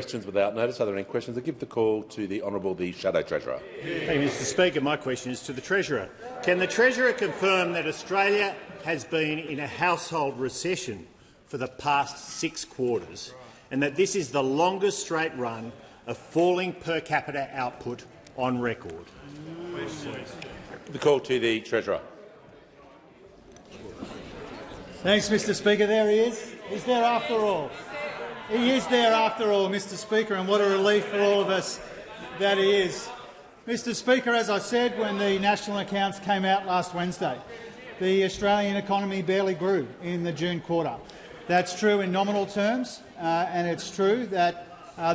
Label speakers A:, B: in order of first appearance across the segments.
A: Questions without notice. Are there any questions? I give the call to the Honourable the Shadow Treasurer.
B: Thank you, Mr Speaker. My question is to the Treasurer. Can the Treasurer confirm that Australia has been in a household recession for the past 6 quarters and that this is the longest straight run of falling per capita output on record?
A: The call to the Treasurer.
C: Thanks, Mr Speaker. There he is. He's there after all. He is there after all, Mr Speaker, and what a relief for all of us that he is. Mr Speaker, as I said when the national accounts came out last Wednesday, the Australian economy barely grew in the June quarter. That's true in nominal terms, and it's true that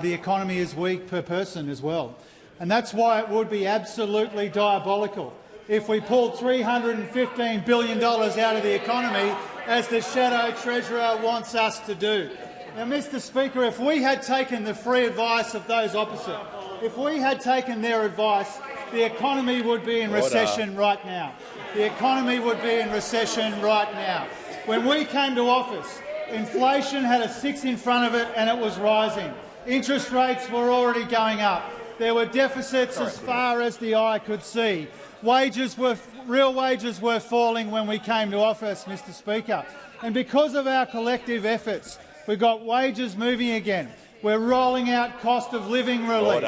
C: the economy is weak per person as well. And that's why it would be absolutely diabolical if we pulled $315 billion out of the economy, as the Shadow Treasurer wants us to do. Now, Mr Speaker, if we had taken the free advice of those opposite, if we had taken their advice, the economy would be in recession right now. The economy would be in recession right now. When we came to office, inflation had a 6 in front of it and it was rising. Interest rates were already going up. There were deficits as far as the eye could see. Real wages were falling when we came to office, Mr Speaker. And because of our collective efforts, we've got wages moving again. We're rolling out cost of living relief.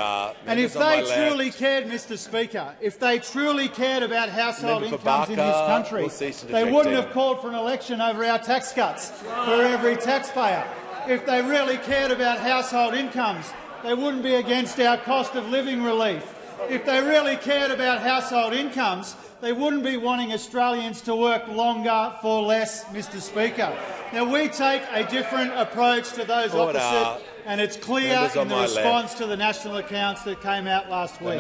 C: And if they truly cared, Mr Speaker, if they truly cared about household incomes in this country, they wouldn't have called for an election over our tax cuts for every taxpayer. If they really cared about household incomes, they wouldn't be against our cost of living relief. If they really cared about household incomes, they wouldn't be wanting Australians to work longer for less, Mr Speaker. Now, we take a different approach to those opposite, and it's clear in the response to the national accounts that came out last week.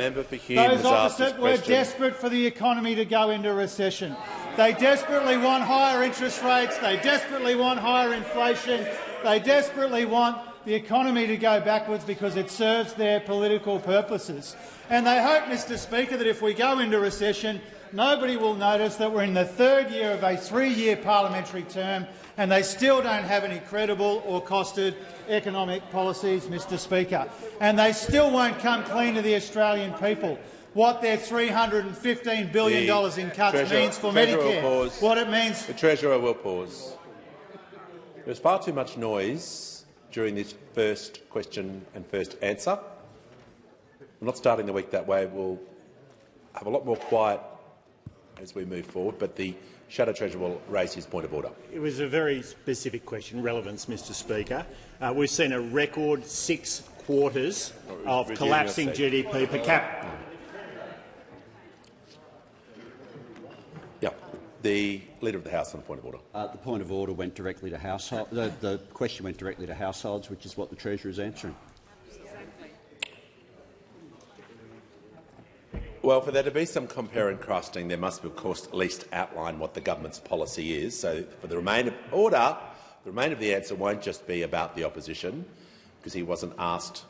C: Those opposite were desperate for the economy to go into recession. They desperately want higher interest rates. They desperately want higher inflation. They desperately want the economy to go backwards because it serves their political purposes. And they hope, Mr Speaker, that if we go into recession, nobody will notice that we're in the 3rd year of a 3-year parliamentary term and they still don't have any credible or costed economic policies, Mr Speaker. And they still won't come clean to the Australian people what their $315 billion in cuts means for Medicare, what it means—
A: The Treasurer will pause. There's far too much noise during this first question and first answer. We're not starting the week that way. We'll have a lot more quiet as we move forward, but the Shadow Treasurer will raise his point of order.
B: It was a very specific question, relevance, Mr Speaker. We've seen a record 6 quarters of collapsing GDP per capita.
A: Yeah, the Leader of the House on the point of order.
D: The point of order went directly to household. The question went directly to households, which is what the Treasurer is answering.
A: Well, for there to be some compare and contrasting, there must, of course, at least outline what the government's policy is. So, for the remainder of the answer won't just be about the opposition, because he wasn't asked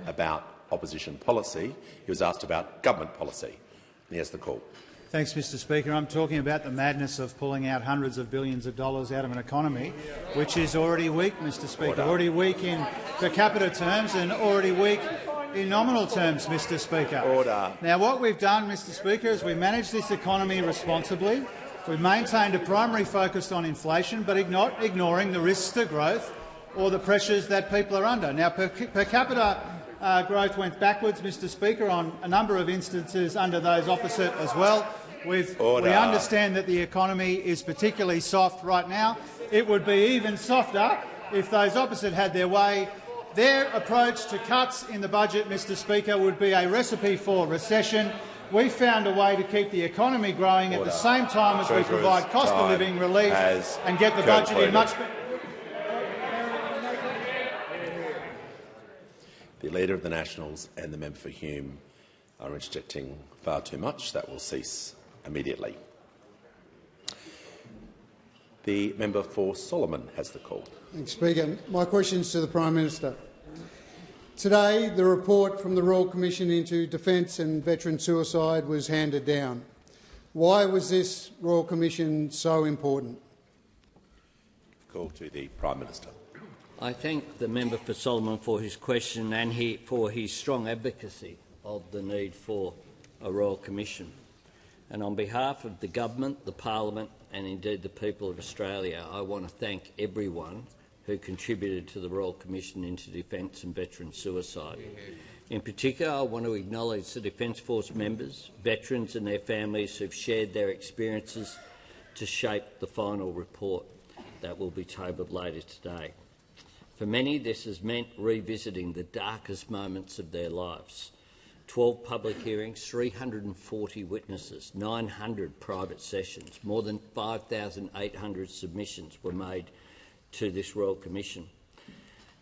A: about opposition policy. He was asked about government policy. And he has the call.
C: Thanks, Mr Speaker. I'm talking about the madness of pulling out hundreds of billions of dollars out of an economy which is already weak, Mr Speaker, already weak in per capita terms and already weak in nominal terms, Mr Speaker. Now, what we've done, Mr Speaker, is we've managed this economy responsibly. We've maintained a primary focus on inflation, but not ignoring the risks to growth or the pressures that people are under. Now, per capita growth went backwards, Mr Speaker, on a number of instances under those opposite as well. We understand that the economy is particularly soft right now. It would be even softer if those opposite had their way. Their approach to cuts in the budget, Mr Speaker, would be a recipe for recession. We found a way to keep the economy growing at the same time as we provide cost of living relief and get the budget in much better.
A: The Leader of the Nationals and the member for Hume are interjecting far too much. That will cease immediately. The member for Solomon has the call.
E: Thanks, Speaker. My question is to the Prime Minister. Today, the report from the Royal Commission into Defence and Veteran Suicide was handed down. Why was this Royal Commission so important?
A: Call to the Prime Minister.
F: I thank the member for Solomon for his question and for his strong advocacy of the need for a Royal Commission. And on behalf of the government, the parliament and indeed the people of Australia, I want to thank everyone who contributed to the Royal Commission into defence and veteran suicide. In particular, I want to acknowledge the Defence Force members, veterans and their families who've shared their experiences to shape the final report that will be tabled later today. For many, this has meant revisiting the darkest moments of their lives. 12 public hearings, 340 witnesses, 900 private sessions, more than 5,800 submissions were made to this Royal Commission.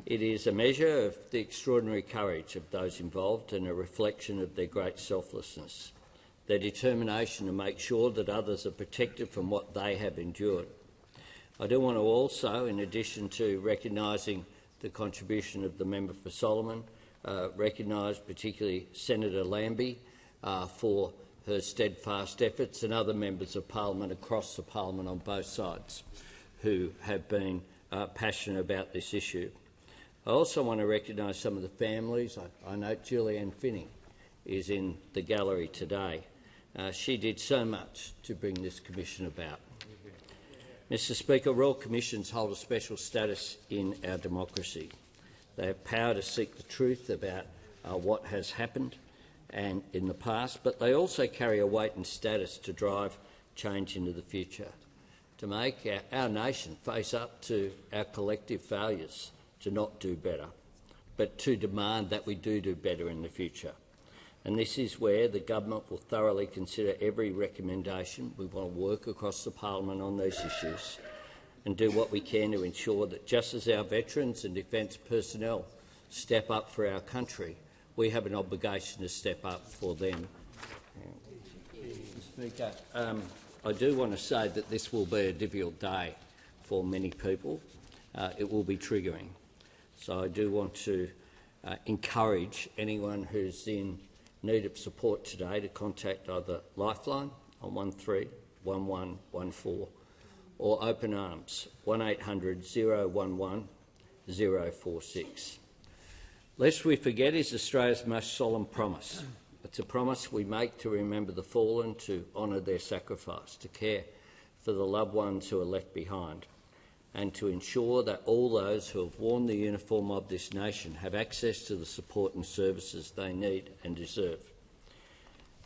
F: It is a measure of the extraordinary courage of those involved and a reflection of their great selflessness, their determination to make sure that others are protected from what they have endured. I do want to also, in addition to recognising the contribution of the member for Solomon, recognise particularly Senator Lambie for her steadfast efforts and other members of parliament across the parliament on both sides who have been passionate about this issue. I also want to recognise some of the families. I note Julianne Finney is in the gallery today. She did so much to bring this commission about. Mr Speaker, Royal Commissions hold a special status in our democracy. They have power to seek the truth about what has happened and in the past, but they also carry a weight and status to drive change into the future, to make our nation face up to our collective failures to not do better, but to demand that we do better in the future. And this is where the government will thoroughly consider every recommendation. We want to work across the parliament on these issues and do what we can to ensure that just as our veterans and defence personnel step up for our country, we have an obligation to step up for them. Speaker, I do want to say that this will be a difficult day for many people. It will be triggering. So I do want to encourage anyone who's in need of support today to contact either Lifeline on 131114 or Open Arms 1800 011 046. Lest we forget is Australia's most solemn promise. It's a promise we make to remember the fallen, to honour their sacrifice, to care for the loved ones who are left behind, and to ensure that all those who have worn the uniform of this nation have access to the support and services they need and deserve.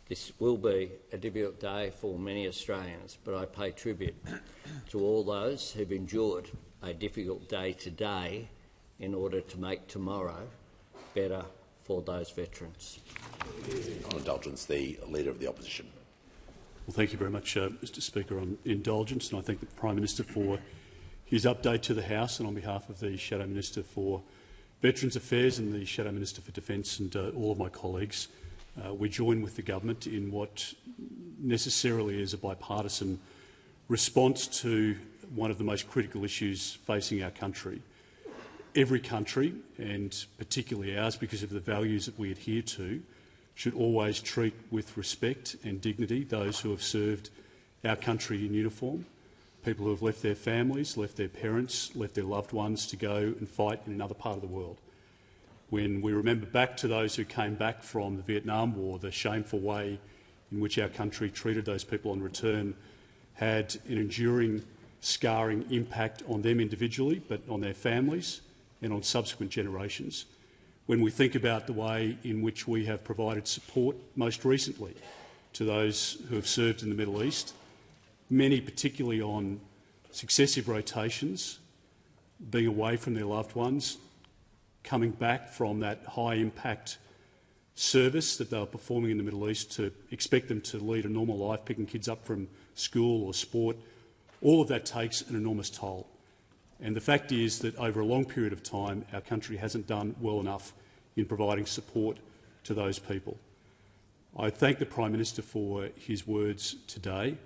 F: This will be a difficult day for many Australians, but I pay tribute to all those who've endured a difficult day today in order to make tomorrow better for those veterans.
A: On indulgence, the Leader of the Opposition.
G: Well, thank you very much, Mr Speaker, on indulgence, and I thank the Prime Minister for his update to the House, and on behalf of the Shadow Minister for Veterans Affairs and the Shadow Minister for Defence and all of my colleagues, we join with the government in what necessarily is a bipartisan response to one of the most critical issues facing our country. Every country, and particularly ours because of the values that we adhere to, should always treat with respect and dignity those who have served our country in uniform, people who have left their families, left their parents, left their loved ones to go and fight in another part of the world. When we remember back to those who came back from the Vietnam War, the shameful way in which our country treated those people on return had an enduring, scarring impact on them individually, but on their families and on subsequent generations. When we think about the way in which we have provided support most recently to those who have served in the Middle East, many particularly on successive rotations, being away from their loved ones, coming back from that high-impact service that they were performing in the Middle East, to expect them to lead a normal life, picking kids up from school or sport, all of that takes an enormous toll. And the fact is that over a long period of time, our country hasn't done well enough in providing support to those people. I thank the Prime Minister for his words today,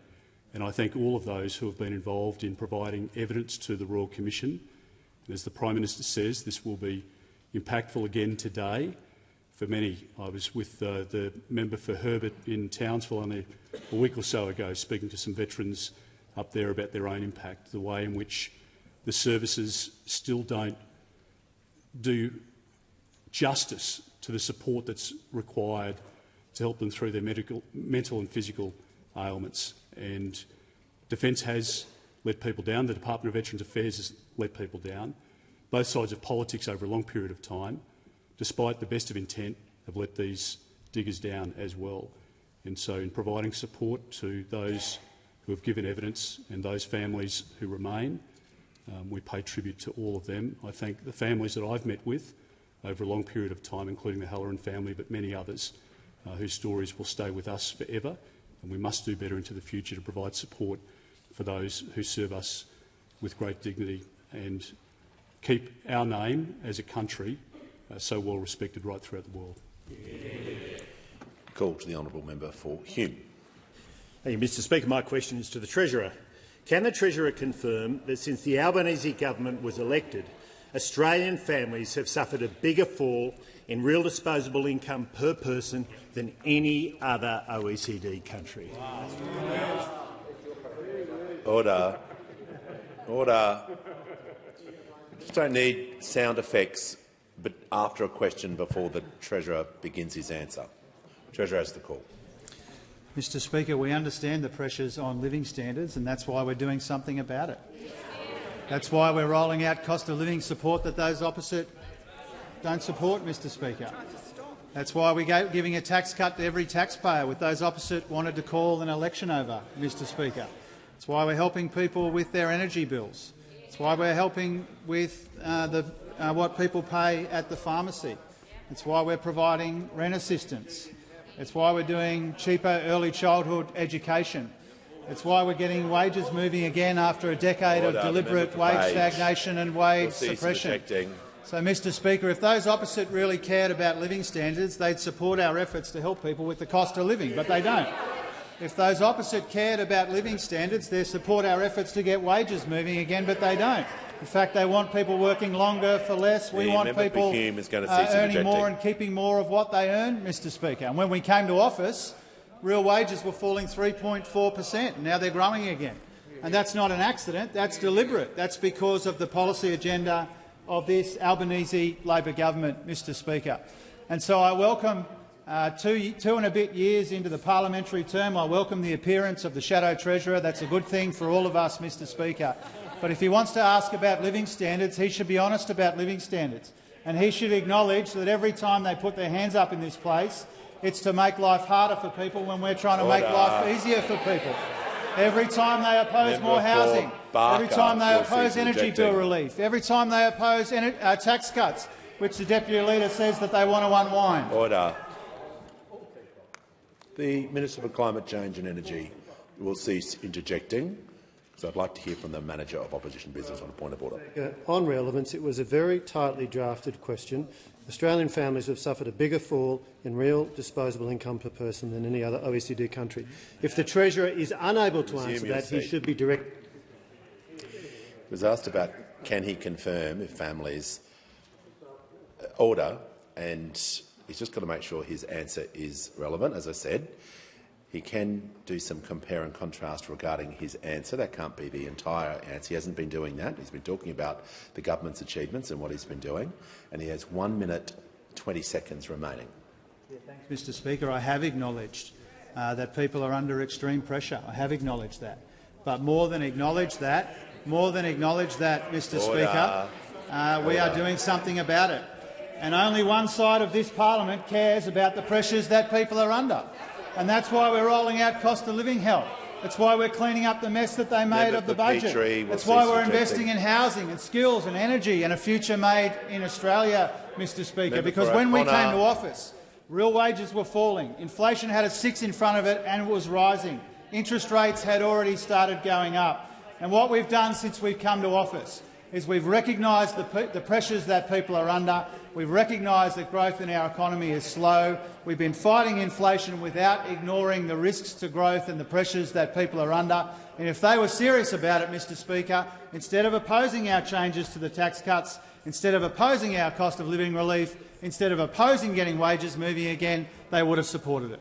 G: and I thank all of those who have been involved in providing evidence to the Royal Commission. And as the Prime Minister says, this will be impactful again today for many. I was with the member for Herbert in Townsville only a week or so ago, speaking to some veterans up there about their own impact, the way in which the services still don't do justice to the support that's required to help them through their mental and physical ailments. And Defence has let people down. The Department of Veterans Affairs has let people down. Both sides of politics over a long period of time, despite the best of intent, have let these diggers down as well. And so in providing support to those who have given evidence and those families who remain, we pay tribute to all of them. I thank the families that I've met with over a long period of time, including the Halloran family, but many others whose stories will stay with us forever, and we must do better into the future to provide support for those who serve us with great dignity and keep our name as a country so well respected right throughout the world.
A: Call to the honourable member for Hume.
B: Thank you, Mr Speaker. My question is to the Treasurer. Can the Treasurer confirm that since the Albanese government was elected, Australian families have suffered a bigger fall in real disposable income per person than any other OECD country?
A: Order. Order. Just don't need sound effects, but after a question before the Treasurer begins his answer. Treasurer has the call.
C: Mr Speaker, we understand the pressures on living standards, and that's why we're doing something about it. That's why we're rolling out cost of living support that those opposite don't support, Mr Speaker. That's why we're giving a tax cut to every taxpayer, with those opposite wanted to call an election over, Mr Speaker. It's why we're helping people with their energy bills. It's why we're helping with what people pay at the pharmacy. It's why we're providing rent assistance. It's why we're doing cheaper early childhood education. It's why we're getting wages moving again after a decade of deliberate wage stagnation and wage suppression. So, Mr Speaker, if those opposite really cared about living standards, they'd support our efforts to help people with the cost of living, but they don't. If those opposite cared about living standards, they support our efforts to get wages moving again, but they don't. In fact, they want people working longer for less. We want people earning more and keeping more of what they earn, Mr Speaker. And when we came to office, real wages were falling 3.4%, and now they're growing again. And that's not an accident, that's deliberate. That's because of the policy agenda of this Albanese Labor government, Mr Speaker. And so I welcome, two and a bit years into the parliamentary term, I welcome the appearance of the Shadow Treasurer. That's a good thing for all of us, Mr Speaker. But if he wants to ask about living standards, he should be honest about living standards. And he should acknowledge that every time they put their hands up in this place, it's to make life harder for people when we're trying to make life easier for people. Every time they oppose more housing, every time they oppose energy bill relief, every time they oppose tax cuts, which the Deputy Leader says that they want to unwind.
A: Order. The Minister for Climate Change and Energy will cease interjecting. So I'd like to hear from the Manager of Opposition Business on a point of order.
H: On relevance, it was a very tightly drafted question. Australian families have suffered a bigger fall in real disposable income per person than any other OECD country. If the Treasurer is unable to answer that, he should be direct.
A: He was asked about can he confirm if families order, and he's just got to make sure his answer is relevant. As I said, he can do some compare and contrast regarding his answer. That can't be the entire answer. He hasn't been doing that. He's been talking about the government's achievements and what he's been doing, and he has 1 minute 20 seconds remaining.
C: Thanks, Mr Speaker. I have acknowledged that people are under extreme pressure. I have acknowledged that. But more than acknowledge that, Mr Speaker, we are doing something about it. And only one side of this parliament cares about the pressures that people are under. And that's why we're rolling out cost of living help. That's why we're cleaning up the mess that they made of the budget. That's why we're investing in housing and skills and energy and a future made in Australia, Mr Speaker, because when we came to office, real wages were falling, inflation had a 6 in front of it and it was rising. Interest rates had already started going up. And what we've done since we've come to office is we've recognised the pressures that people are under. We've recognised that growth in our economy is slow. We've been fighting inflation without ignoring the risks to growth and the pressures that people are under. And if they were serious about it, Mr Speaker, instead of opposing our changes to the tax cuts, instead of opposing our cost of living relief, instead of opposing getting wages moving again, they would have supported it.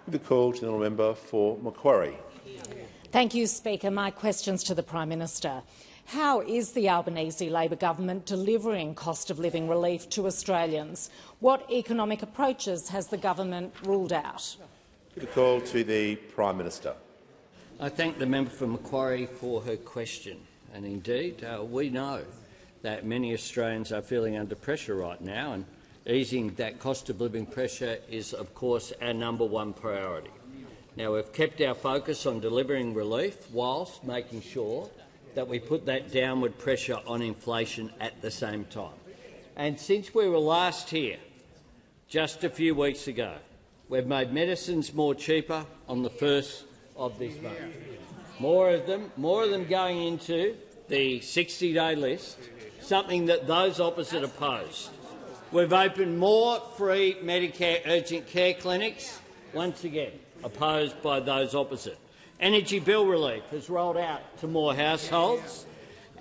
A: The call to the honourable member for Macquarie.
I: Thank you, Speaker. My question's to the Prime Minister. How is the Albanese Labor government delivering cost of living relief to Australians? What economic approaches has the government ruled out?
A: The call to the Prime Minister.
F: I thank the member for Macquarie for her question. And indeed, we know that many Australians are feeling under pressure right now, and easing that cost of living pressure is, of course, our #1 priority. Now, we've kept our focus on delivering relief whilst making sure that we put that downward pressure on inflation at the same time. And since we were last here, just a few weeks ago, we've made medicines more cheaper on the 1st of this month. More of them going into the 60-day list, something that those opposite opposed. We've opened more free Medicare urgent care clinics, once again opposed by those opposite. Energy bill relief has rolled out to more households,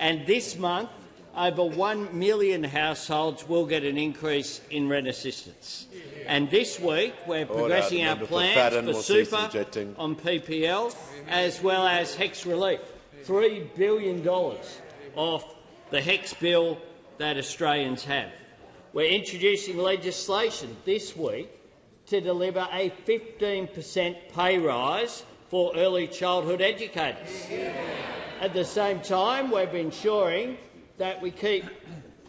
F: and this month over 1 million households will get an increase in rent assistance. And this week we're progressing our plans for super on PPL as well as HECS relief, $3 billion off the HECS bill that Australians have. We're introducing legislation this week to deliver a 15% pay rise for early childhood educators. At the same time, we're ensuring that we keep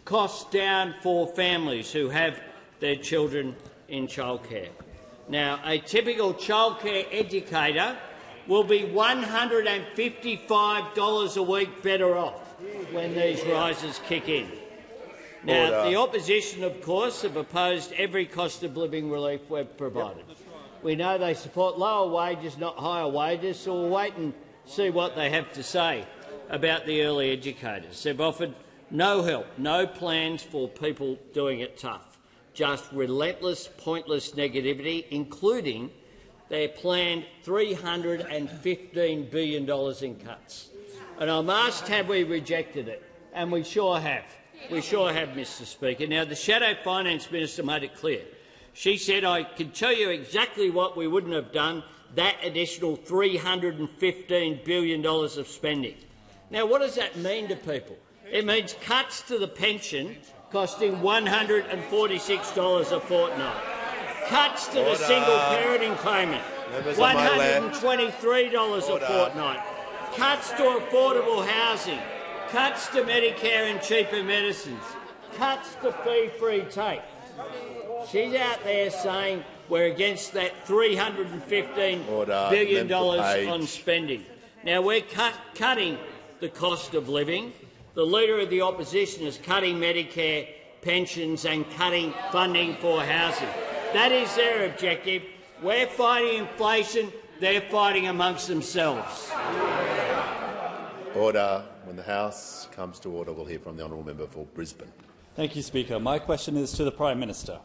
F: costs down for families who have their children in childcare. Now, a typical childcare educator will be $155 a week better off when these rises kick in. Now, the opposition, of course, have opposed every cost of living relief we've provided. We know they support lower wages, not higher wages, so we'll wait and see what they have to say about the early educators. They've offered no help, no plans for people doing it tough, just relentless, pointless negativity, including their planned $315 billion in cuts. And I'm asked, have we rejected it? And we sure have. We sure have, Mr Speaker. Now, the Shadow Finance Minister made it clear. She said, I can tell you exactly what we wouldn't have done, that additional $315 billion of spending. Now, what does that mean to people? It means cuts to the pension costing $146 a fortnight, cuts to the single parenting payment, $123 a fortnight, cuts to affordable housing, cuts to Medicare and cheaper medicines, cuts to fee-free tape. She's out there saying we're against that $315 billion on spending. Now, we're cutting the cost of living. The Leader of the Opposition is cutting Medicare pensions and cutting funding for housing. That is their objective. We're fighting inflation. They're fighting amongst themselves.
A: Order. When the House comes to order, we'll hear from the honourable member for Brisbane.
J: Thank you, Speaker. My question is to the Prime Minister.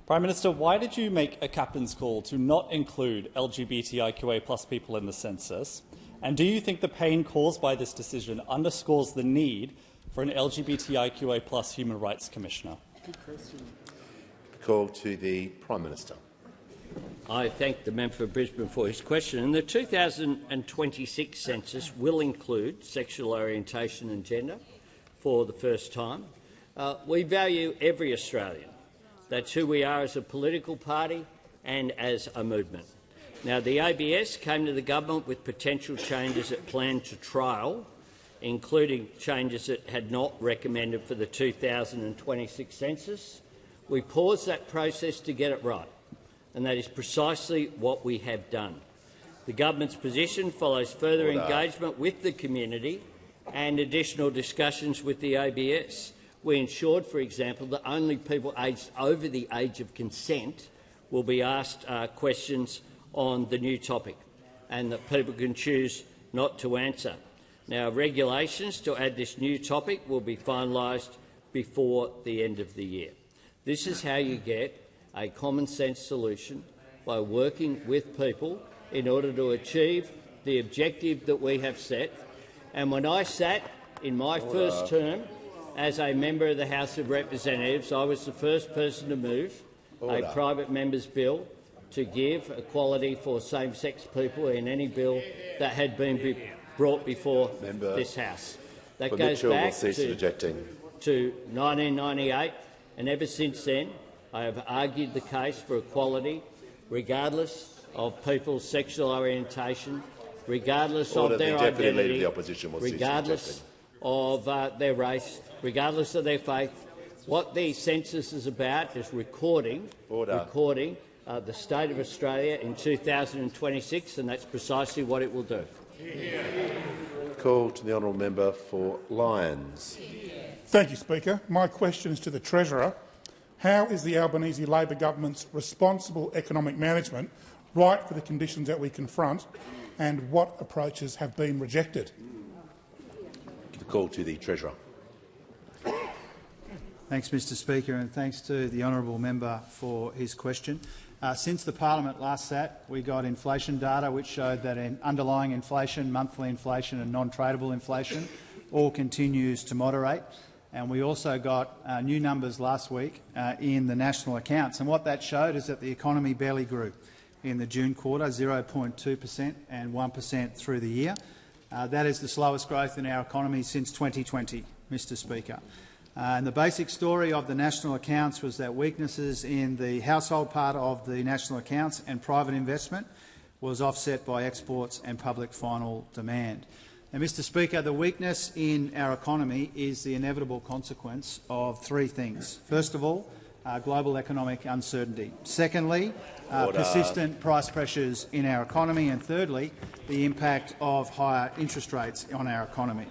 J: Prime Minister, why did you make a captain's call to not include LGBTIQA+ people in the census? And do you think the pain caused by this decision underscores the need for an LGBTIQA+ Human Rights Commissioner?
A: Good question. Call to the Prime Minister.
F: I thank the member for Brisbane for his question. And the 2026 census will include sexual orientation and gender for the first time. We value every Australian. That's who we are as a political party and as a movement. Now, the ABS came to the government with potential changes it planned to trial, including changes it had not recommended for the 2026 census. We paused that process to get it right, and that is precisely what we have done. The government's position follows further engagement with the community and additional discussions with the ABS. We ensured, for example, that only people aged over the age of consent will be asked questions on the new topic, and that people can choose not to answer. Now, regulations to add this new topic will be finalised before the end of the year. This is how you get a common-sense solution, by working with people in order to achieve the objective that we have set. And when I sat in my first term as a member of the House of Representatives, I was the first person to move a private member's bill to give equality for same-sex people in any bill that had been brought before this House. That
A: But
F: goes
A: Mitchell will
F: back
A: cease interjecting.
F: to 1998, and ever since then I have argued the case for equality, regardless of people's sexual orientation, regardless of their
A: Deputy
F: identity,
A: Leader of the Opposition will cease
F: regardless of their race, regardless of their faith. What the census is about is recording the state of Australia in 2026, and that's precisely what it will do.
A: Call to the honourable member for Lyons.
K: Thank you, Speaker. My question is to the Treasurer. How is the Albanese Labor government's responsible economic management right for the conditions that we confront, and what approaches have been rejected?
A: Give the call to the Treasurer.
C: Thanks, Mr Speaker, and thanks to the honourable member for his question. Since the parliament last sat, we got inflation data which showed that underlying inflation, monthly inflation and non-tradable inflation all continues to moderate. And we also got new numbers last week in the national accounts. And what that showed is that the economy barely grew in the June quarter, 0.2% and 1% through the year. That is the slowest growth in our economy since 2020, Mr Speaker. And the basic story of the national accounts was that weaknesses in the household part of the national accounts and private investment was offset by exports and public final demand. Now, Mr Speaker, the weakness in our economy is the inevitable consequence of three things. First of all, global economic uncertainty. Secondly, persistent price pressures in our economy. And thirdly, the impact of higher interest rates on our economy.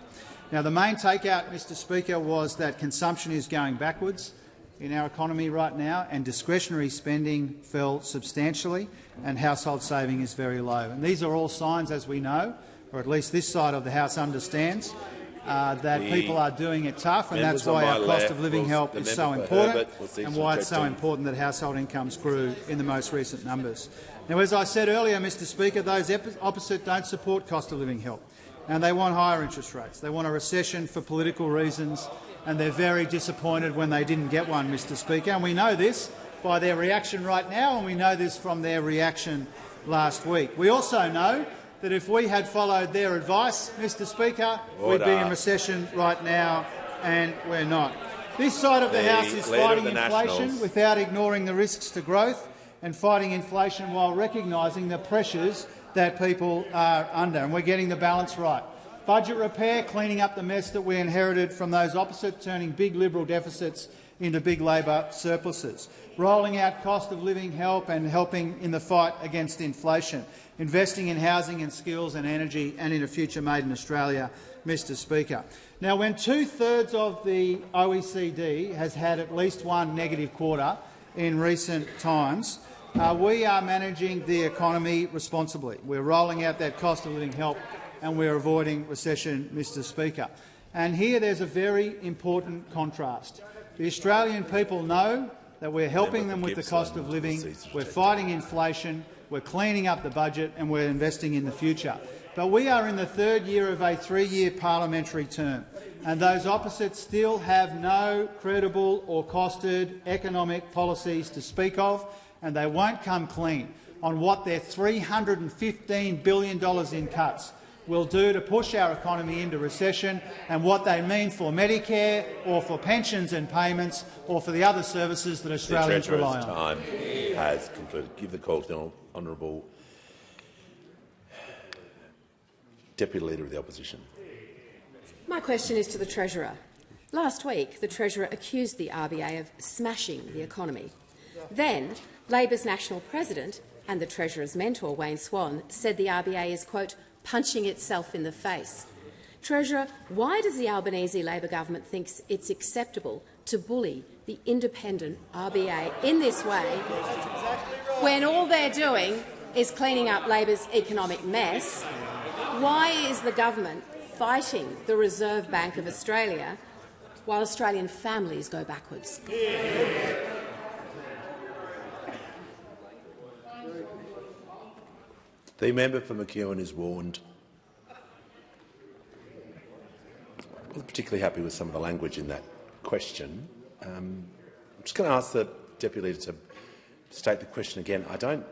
C: Now, the main takeout, Mr Speaker, was that consumption is going backwards in our economy right now, and discretionary spending fell substantially, and household saving is very low. And these are all signs, as we know, or at least this side of the House understands, that people are doing it tough, and that's why our cost of living help is so important, and why it's so important that household incomes grew in the most recent numbers. Now, as I said earlier, Mr Speaker, those opposite don't support cost of living help, and they want higher interest rates. They want a recession for political reasons, and they're very disappointed when they didn't get one, Mr Speaker. And we know this by their reaction right now, and we know this from their reaction last week. We also know that if we had followed their advice, Mr Speaker, we'd be in recession right now, and we're not. This side of the House is fighting inflation without ignoring the risks to growth, and fighting inflation while recognising the pressures that people are under, and we're getting the balance right. Budget repair, cleaning up the mess that we inherited from those opposite, turning big Liberal deficits into big Labor surpluses. Rolling out cost of living help and helping in the fight against inflation. Investing in housing and skills and energy and in a future made in Australia, Mr Speaker. Now, when 2/3 of the OECD has had at least one negative quarter in recent times, we are managing the economy responsibly. We're rolling out that cost of living help and we're avoiding recession, Mr Speaker. And here there's a very important contrast. The Australian people know that we're helping them with the cost of living, we're fighting inflation, we're cleaning up the budget and we're investing in the future. But we are in the third year of a three-year parliamentary term, and those opposites still have no credible or costed economic policies to speak of, and they won't come clean on what their $315 billion in cuts will do to push our economy into recession, and what they mean for Medicare or for pensions and payments or for the other services that Australians rely on.
A: Time has concluded. Give the call to the honourable Deputy Leader of the Opposition.
L: My question is to the Treasurer. Last week, the Treasurer accused the RBA of smashing the economy. Then, Labor's National President and the Treasurer's mentor, Wayne Swan, said the RBA is, quote, punching itself in the face. Treasurer, why does the Albanese Labor government think it's acceptable to bully the independent RBA in this way when all they're doing is cleaning up Labor's economic mess? Why is the government fighting the Reserve Bank of Australia while Australian families go backwards?
A: The member for McEwen is warned. I wasn't particularly happy with some of the language in that question. I'm just going to ask the Deputy Leader to state the question again. I don't,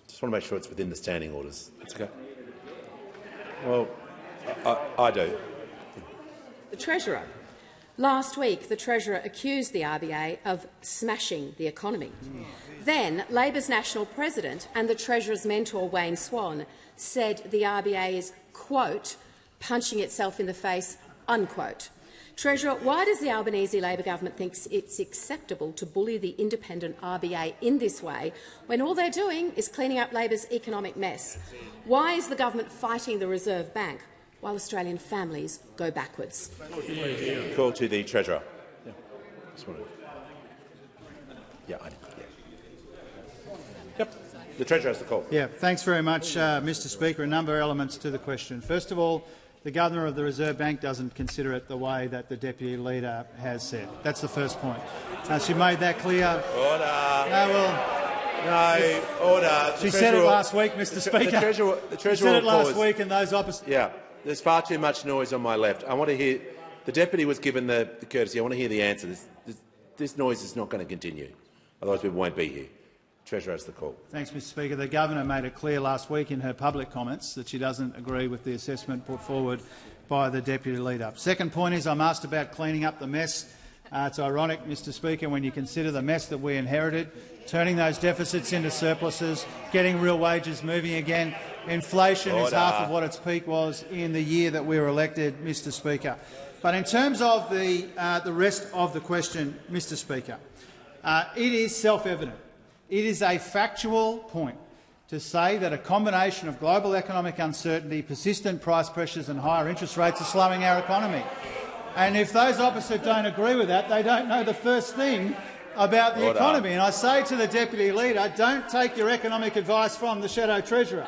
A: just want to make sure it's within the standing orders. That's okay. Well, I do.
L: Treasurer. Last week, the Treasurer accused the RBA of smashing the economy. Then, Labor's National President and the Treasurer's mentor, Wayne Swan, said the RBA is, quote, punching itself in the face, unquote. Treasurer, why does the Albanese Labor government think it's acceptable to bully the independent RBA in this way when all they're doing is cleaning up Labor's economic mess? Why is the government fighting the Reserve Bank while Australian families go backwards?
A: Call to the Treasurer. Yep. The Treasurer has the call.
C: Thanks very much, Mr Speaker. A number of elements to the question. First of all, the Governor of the Reserve Bank doesn't consider it the way that the Deputy Leader has said. That's the first point. She made that clear.
A: Order.
C: She said it last week, Mr Speaker.
A: The Treasurer
C: she said it last week, and those opposite.
A: Yeah, there's far too much noise on my left. I want to hear. The Deputy was given the courtesy. I want to hear the answer. This noise is not going to continue. Otherwise, we won't be here. Treasurer has the call.
C: Thanks, Mr Speaker. The Governor made it clear last week in her public comments that she doesn't agree with the assessment put forward by the Deputy Leader. Second point is I'm asked about cleaning up the mess. It's ironic, Mr Speaker, when you consider the mess that we inherited, turning those deficits into surpluses, getting real wages moving again. Inflation is half of what its peak was in the year that we were elected, Mr Speaker. But in terms of the rest of the question, Mr Speaker, it is self-evident. It is a factual point to say that a combination of global economic uncertainty, persistent price pressures and higher interest rates are slowing our economy. And if those opposite don't agree with that, they don't know the first thing about the economy. And I say to the Deputy Leader, don't take your economic advice from the Shadow Treasurer,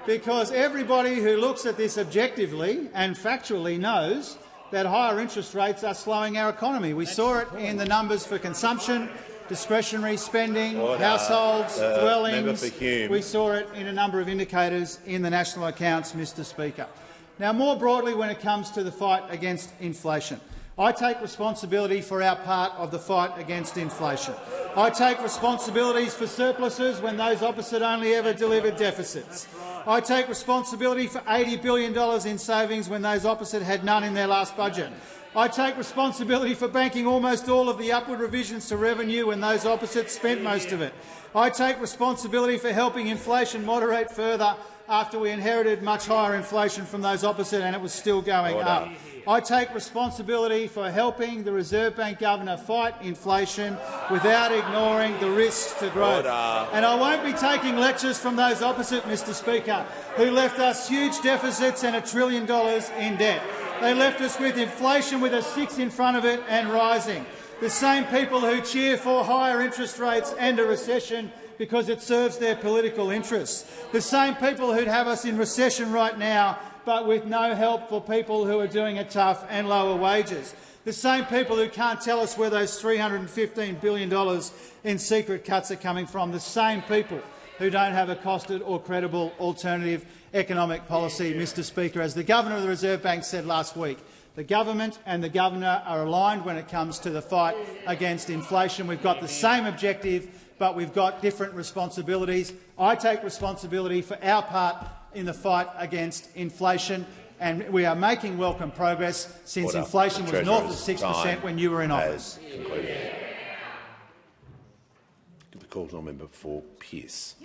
C: because everybody who looks at this objectively and factually knows that higher interest rates are slowing our economy. We saw it in the numbers for consumption, discretionary spending, households, dwellings. We saw it in a number of indicators in the national accounts, Mr Speaker. Now, more broadly, when it comes to the fight against inflation, I take responsibility for our part of the fight against inflation. I take responsibilities for surpluses when those opposite only ever delivered deficits. I take responsibility for $80 billion in savings when those opposite had none in their last budget. I take responsibility for banking almost all of the upward revisions to revenue when those opposites spent most of it. I take responsibility for helping inflation moderate further after we inherited much higher inflation from those opposite and it was still going up. I take responsibility for helping the Reserve Bank Governor fight inflation without ignoring the risks to growth. And I won't be taking lectures from those opposite, Mr Speaker, who left us huge deficits and $1 trillion in debt. They left us with inflation with a 6 in front of it and rising. The same people who cheer for higher interest rates and a recession because it serves their political interests. The same people who'd have us in recession right now but with no help for people who are doing it tough and lower wages. The same people who can't tell us where those $315 billion in secret cuts are coming from. The same people who don't have a costed or credible alternative economic policy, Mr Speaker. As the Governor of the Reserve Bank said last week, the government and the Governor are aligned when it comes to the fight against inflation. We've got the same objective, but we've got different responsibilities. I take responsibility for our part in the fight against inflation, and we are making welcome progress since inflation was north of 6% when you were in office.
A: The call to member for Pearce.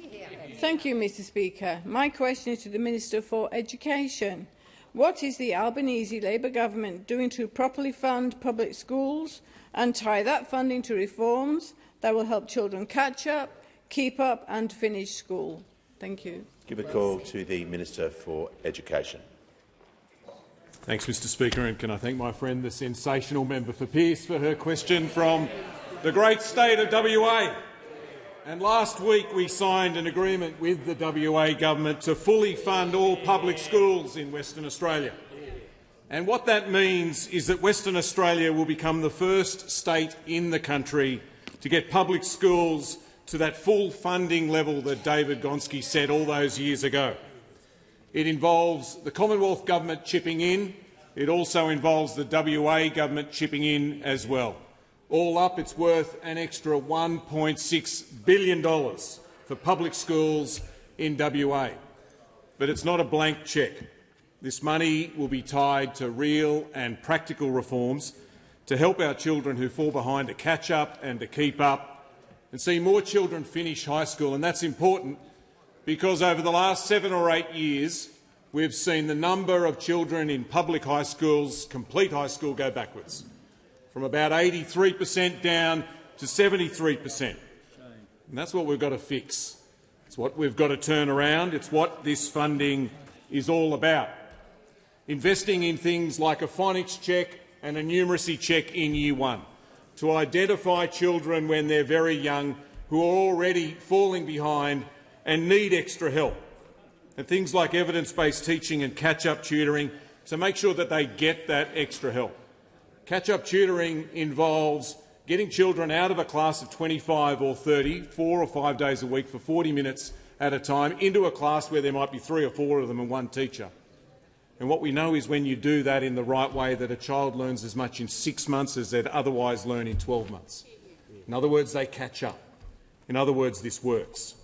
M: Thank you, Mr Speaker. My question is to the Minister for Education. What is the Albanese Labor government doing to properly fund public schools and tie that funding to reforms that will help children catch up, keep up and finish school? Thank you.
A: Give a call to the Minister for Education.
N: Thanks, Mr Speaker, and can I thank my friend, the sensational member for Pearce, for her question from the great state of WA. And last week we signed an agreement with the WA government to fully fund all public schools in Western Australia. And what that means is that Western Australia will become the first state in the country to get public schools to that full funding level that David Gonski said all those years ago. It involves the Commonwealth Government chipping in. It also involves the WA Government chipping in as well. All up, it's worth an extra $1.6 billion for public schools in WA. But it's not a blank cheque. This money will be tied to real and practical reforms to help our children who fall behind to catch up and to keep up and see more children finish high school. And that's important because over the last 7 or 8 years we've seen the number of children in public high schools complete high school go backwards, from about 83% down to 73%. And that's what we've got to fix. It's what we've got to turn around. It's what this funding is all about. Investing in things like a phonics check and a numeracy check in Year 1 to identify children when they're very young who are already falling behind and need extra help, and things like evidence-based teaching and catch-up tutoring to make sure that they get that extra help. Catch-up tutoring involves getting children out of a class of 25 or 30, 4 or 5 days a week for 40 minutes at a time, into a class where there might be 3 or 4 of them and one teacher. And what we know is when you do that in the right way, that a child learns as much in 6 months as they'd otherwise learn in 12 months. In other words, they catch up. In other words, this works.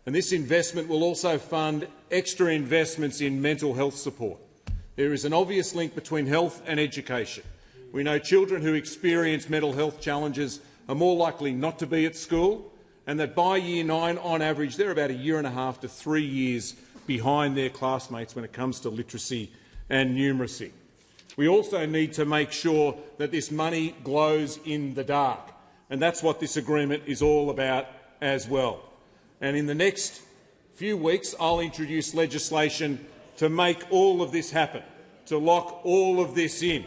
N: And this investment will also fund extra investments in mental health support. There is an obvious link between health and education. We know children who experience mental health challenges are more likely not to be at school, and that by Year 9, on average, they're about 1.5 to 3 years behind their classmates when it comes to literacy and numeracy. We also need to make sure that this money glows in the dark, and that's what this agreement is all about as well. And in the next few weeks, I'll introduce legislation to make all of this happen, to lock all of this in.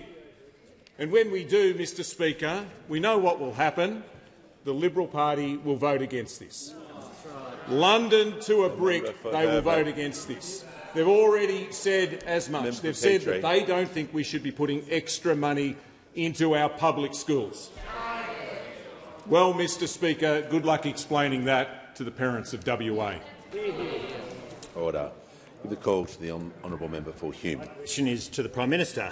N: And when we do, Mr Speaker, we know what will happen. The Liberal Party will vote against this. London to a brick, they will vote against this. They've already said as much. They've said that they don't think we should be putting extra money into our public schools. Well, Mr Speaker, good luck explaining that to the parents of WA.
A: Order. Give the call to the honourable member for Hume.
B: The question is to the Prime Minister.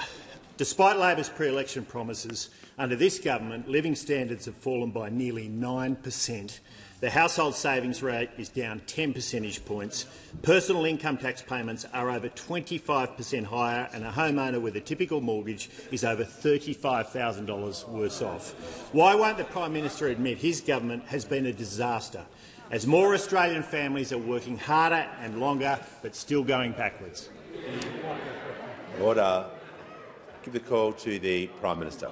B: Despite Labor's pre-election promises, under this government living standards have fallen by nearly 9%. The household savings rate is down 10 percentage points. Personal income tax payments are over 25% higher, and a homeowner with a typical mortgage is over $35,000 worse off. Why won't the Prime Minister admit his government has been a disaster, as more Australian families are working harder and longer but still going backwards?
A: Order. Give the call to the Prime Minister.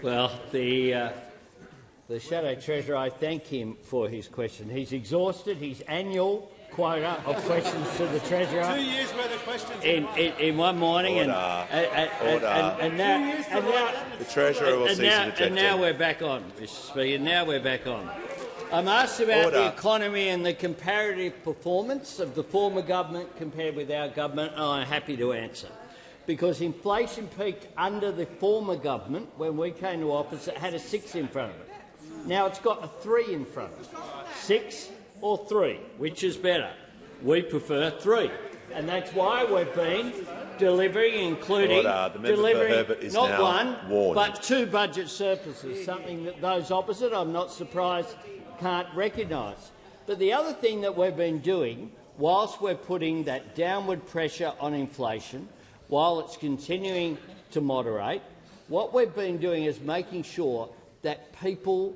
F: Well, the Shadow Treasurer, I thank him for his question. He's exhausted his annual quota of questions to the Treasurer.
C: 2 years worth of questions
F: in one morning, and now
A: the Treasurer will cease objecting.
F: And now we're back on, Mr. Speaker. Now we're back on. I'm asked about the economy and the comparative performance of the former government compared with our government, and I'm happy to answer. Because inflation peaked under the former government when we came to office. It had a 6 in front of it. Now it's got a 3 in front of it. 6 or 3, which is better? We prefer 3, and that's why we've been delivering, including delivering not one but 2 budget surpluses, something that those opposite, I'm not surprised, can't recognise. But the other thing that we've been doing, whilst we're putting that downward pressure on inflation, while it's continuing to moderate, what we've been doing is making sure that people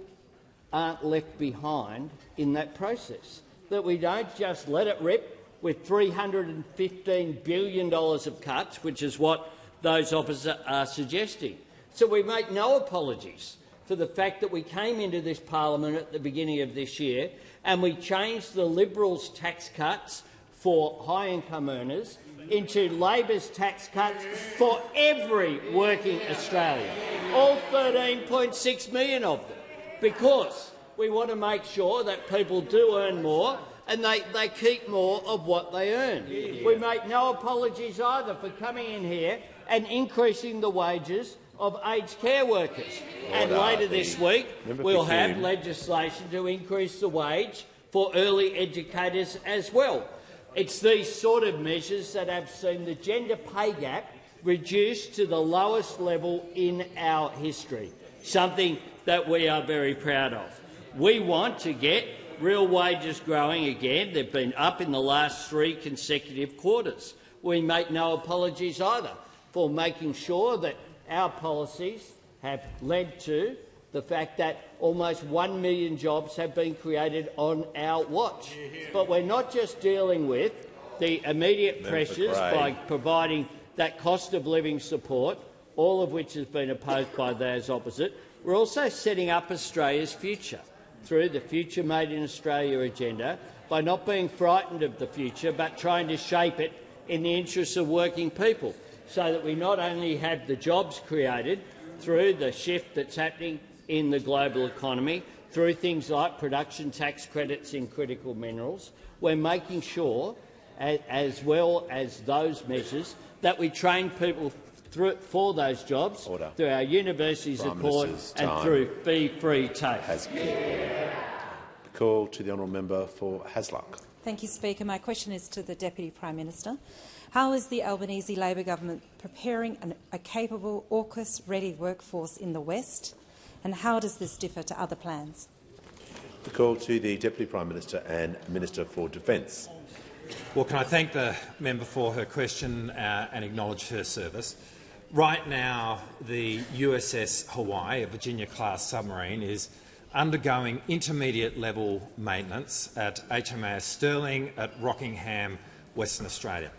F: aren't left behind in that process, that we don't just let it rip with $315 billion of cuts, which is what those opposite are suggesting. So we make no apologies for the fact that we came into this parliament at the beginning of this year and we changed the Liberals' tax cuts for high-income earners into Labor's tax cuts for every working Australian, all 13.6 million of them, because we want to make sure that people do earn more and they keep more of what they earn. We make no apologies either for coming in here and increasing the wages of aged care workers. And later this week we'll have legislation to increase the wage for early educators as well. It's these sort of measures that have seen the gender pay gap reduced to the lowest level in our history, something that we are very proud of. We want to get real wages growing again. They've been up in the last 3 consecutive quarters. we make no apologies either for making sure that our policies have led to the fact that almost 1 million jobs have been created on our watch. But we're not just dealing with the immediate pressures by providing that cost of living support, all of which has been opposed by those opposite. We're also setting up Australia's future through the Future Made in Australia agenda by not being frightened of the future but trying to shape it in the interests of working people, so that we not only have the jobs created through the shift that's happening in the global economy, through things like production tax credits in critical minerals, we're making sure, as well as those measures, that we train people for those jobs through our universities, of course, and through fee-free TAFE.
A: Call to the honourable member for Hasluck.
O: Thank you, Speaker. My question is to the Deputy Prime Minister. How is the Albanese Labor government preparing a capable AUKUS-ready workforce in the West, and how does this differ to other plans?
A: The call to the Deputy Prime Minister and Minister for Defence.
P: Well, can I thank the member for her question and acknowledge her service. Right now, the USS Hawaii, a Virginia-class submarine, is undergoing intermediate-level maintenance at HMAS Stirling at Rockingham, Western Australia.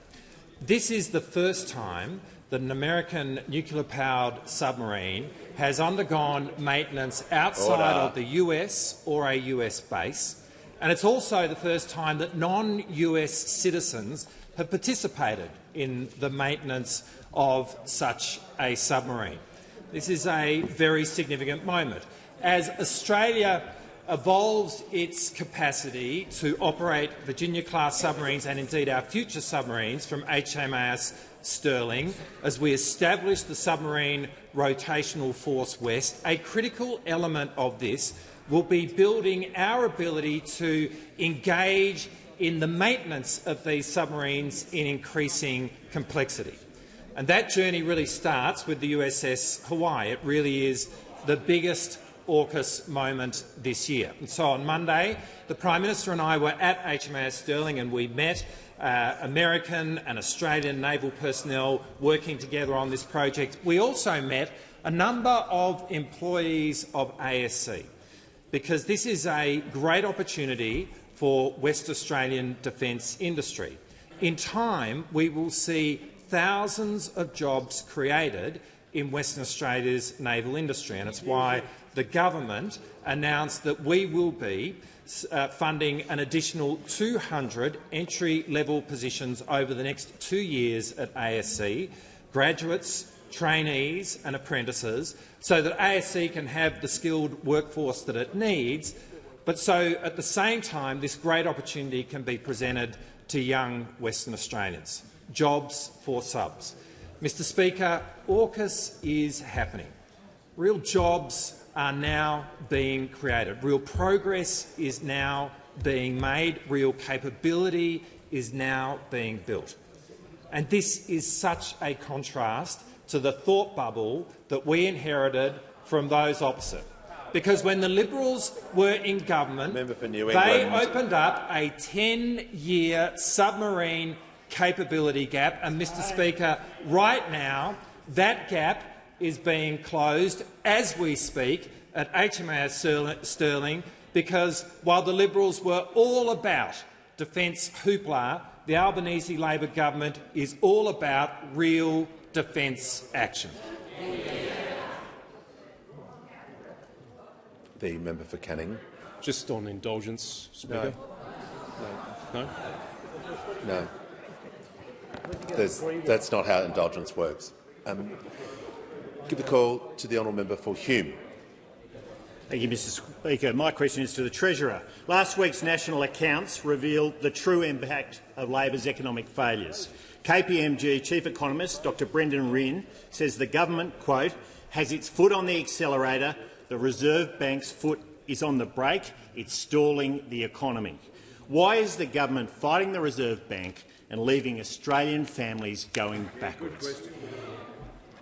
P: This is the first time that an American nuclear-powered submarine has undergone maintenance outside of the US or a US base, and it's also the first time that non-US citizens have participated in the maintenance of such a submarine. This is a very significant moment. As Australia evolves its capacity to operate Virginia-class submarines and indeed our future submarines from HMAS Stirling, as we establish the Submarine Rotational Force West, a critical element of this will be building our ability to engage in the maintenance of these submarines in increasing complexity. And that journey really starts with the USS Hawaii. It really is the biggest AUKUS moment this year. And so on Monday, the Prime Minister and I were at HMAS Stirling and we met American and Australian naval personnel working together on this project. We also met a number of employees of ASC, because this is a great opportunity for West Australian defence industry. In time, we will see thousands of jobs created in Western Australia's naval industry, and it's why the government announced that we will be funding an additional 200 entry-level positions over the next 2 years at ASC, graduates, trainees and apprentices, so that ASC can have the skilled workforce that it needs, but so at the same time this great opportunity can be presented to young Western Australians. Jobs for subs. Mr Speaker, AUKUS is happening. Real jobs are now being created. Real progress is now being made. Real capability is now being built. And this is such a contrast to the thought bubble that we inherited from those opposite. Because when the Liberals were in government, they opened up a 10-year submarine capability gap, and, Mr Speaker, right now that gap is being closed as we speak at HMAS Stirling, because while the Liberals were all about defence hoopla, the Albanese Labor government is all about real defence action.
A: The member for Canning.
G: Just on indulgence, Speaker. No.
A: No. That's not how indulgence works. Give the call to the honourable member for Hume.
B: Thank you, Mr Speaker. My question is to the Treasurer. Last week's national accounts revealed the true impact of Labor's economic failures. KPMG Chief Economist Dr Brendan Rinn says the government, quote, has its foot on the accelerator, the Reserve Bank's foot is on the brake, it's stalling the economy. Why is the government fighting the Reserve Bank and leaving Australian families going backwards?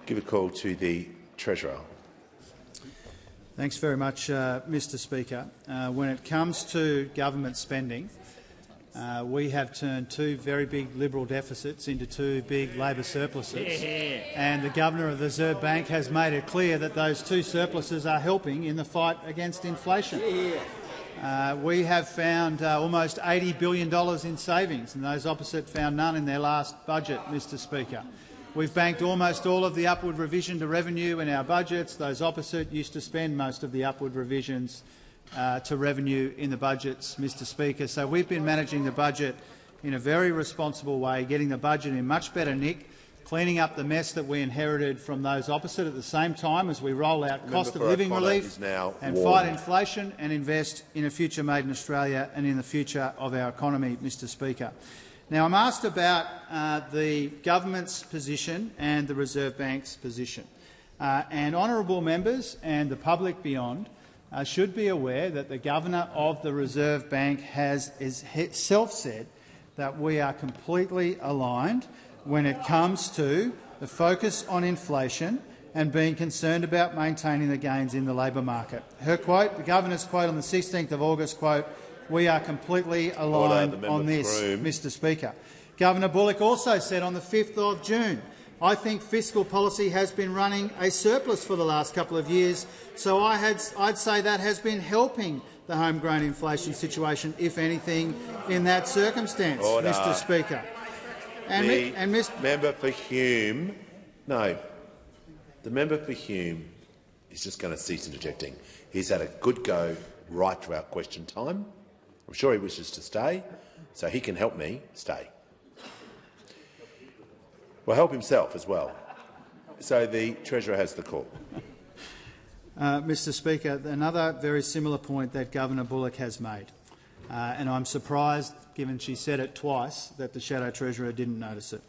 A: Give a call to the Treasurer.
C: Thanks very much, Mr Speaker. When it comes to government spending, We have turned two very big Liberal deficits into two big Labor surpluses, and the Governor of the Reserve Bank has made it clear that those two surpluses are helping in the fight against inflation. We have found almost $80 billion in savings, and those opposite found none in their last budget, Mr Speaker. We've banked almost all of the upward revision to revenue in our budgets. Those opposite used to spend most of the upward revisions to revenue in the budgets, Mr Speaker. So we've been managing the budget in a very responsible way, getting the budget in much better nick, cleaning up the mess that we inherited from those opposite at the same time as we roll out cost of living relief and fight inflation and invest in a future made in Australia and in the future of our economy, Mr Speaker. Now, I'm asked about the government's position and the Reserve Bank's position. And honourable members and the public beyond should be aware that the Governor of the Reserve Bank has itself said that we are completely aligned when it comes to the focus on inflation and being concerned about maintaining the gains in the labour market. Her quote, the Governor's quote on the 16th of August, quote, "We are completely aligned on this, Mr Speaker." Governor Bullock also said on the 5th of June, "I think fiscal policy has been running a surplus for the last couple of years, so I'd say that has been helping the homegrown inflation situation, if anything, in that circumstance, Mr Speaker."
A: Member for Hume, no, the member for Hume is just going to cease interjecting. He's had a good go right through our question time. I'm sure he wishes to stay, so he can help me stay. Well, help himself as well. So the Treasurer has the call.
C: Mr Speaker, another very similar point that Governor Bullock has made, and I'm surprised, given she said it twice, that the Shadow Treasurer didn't notice it.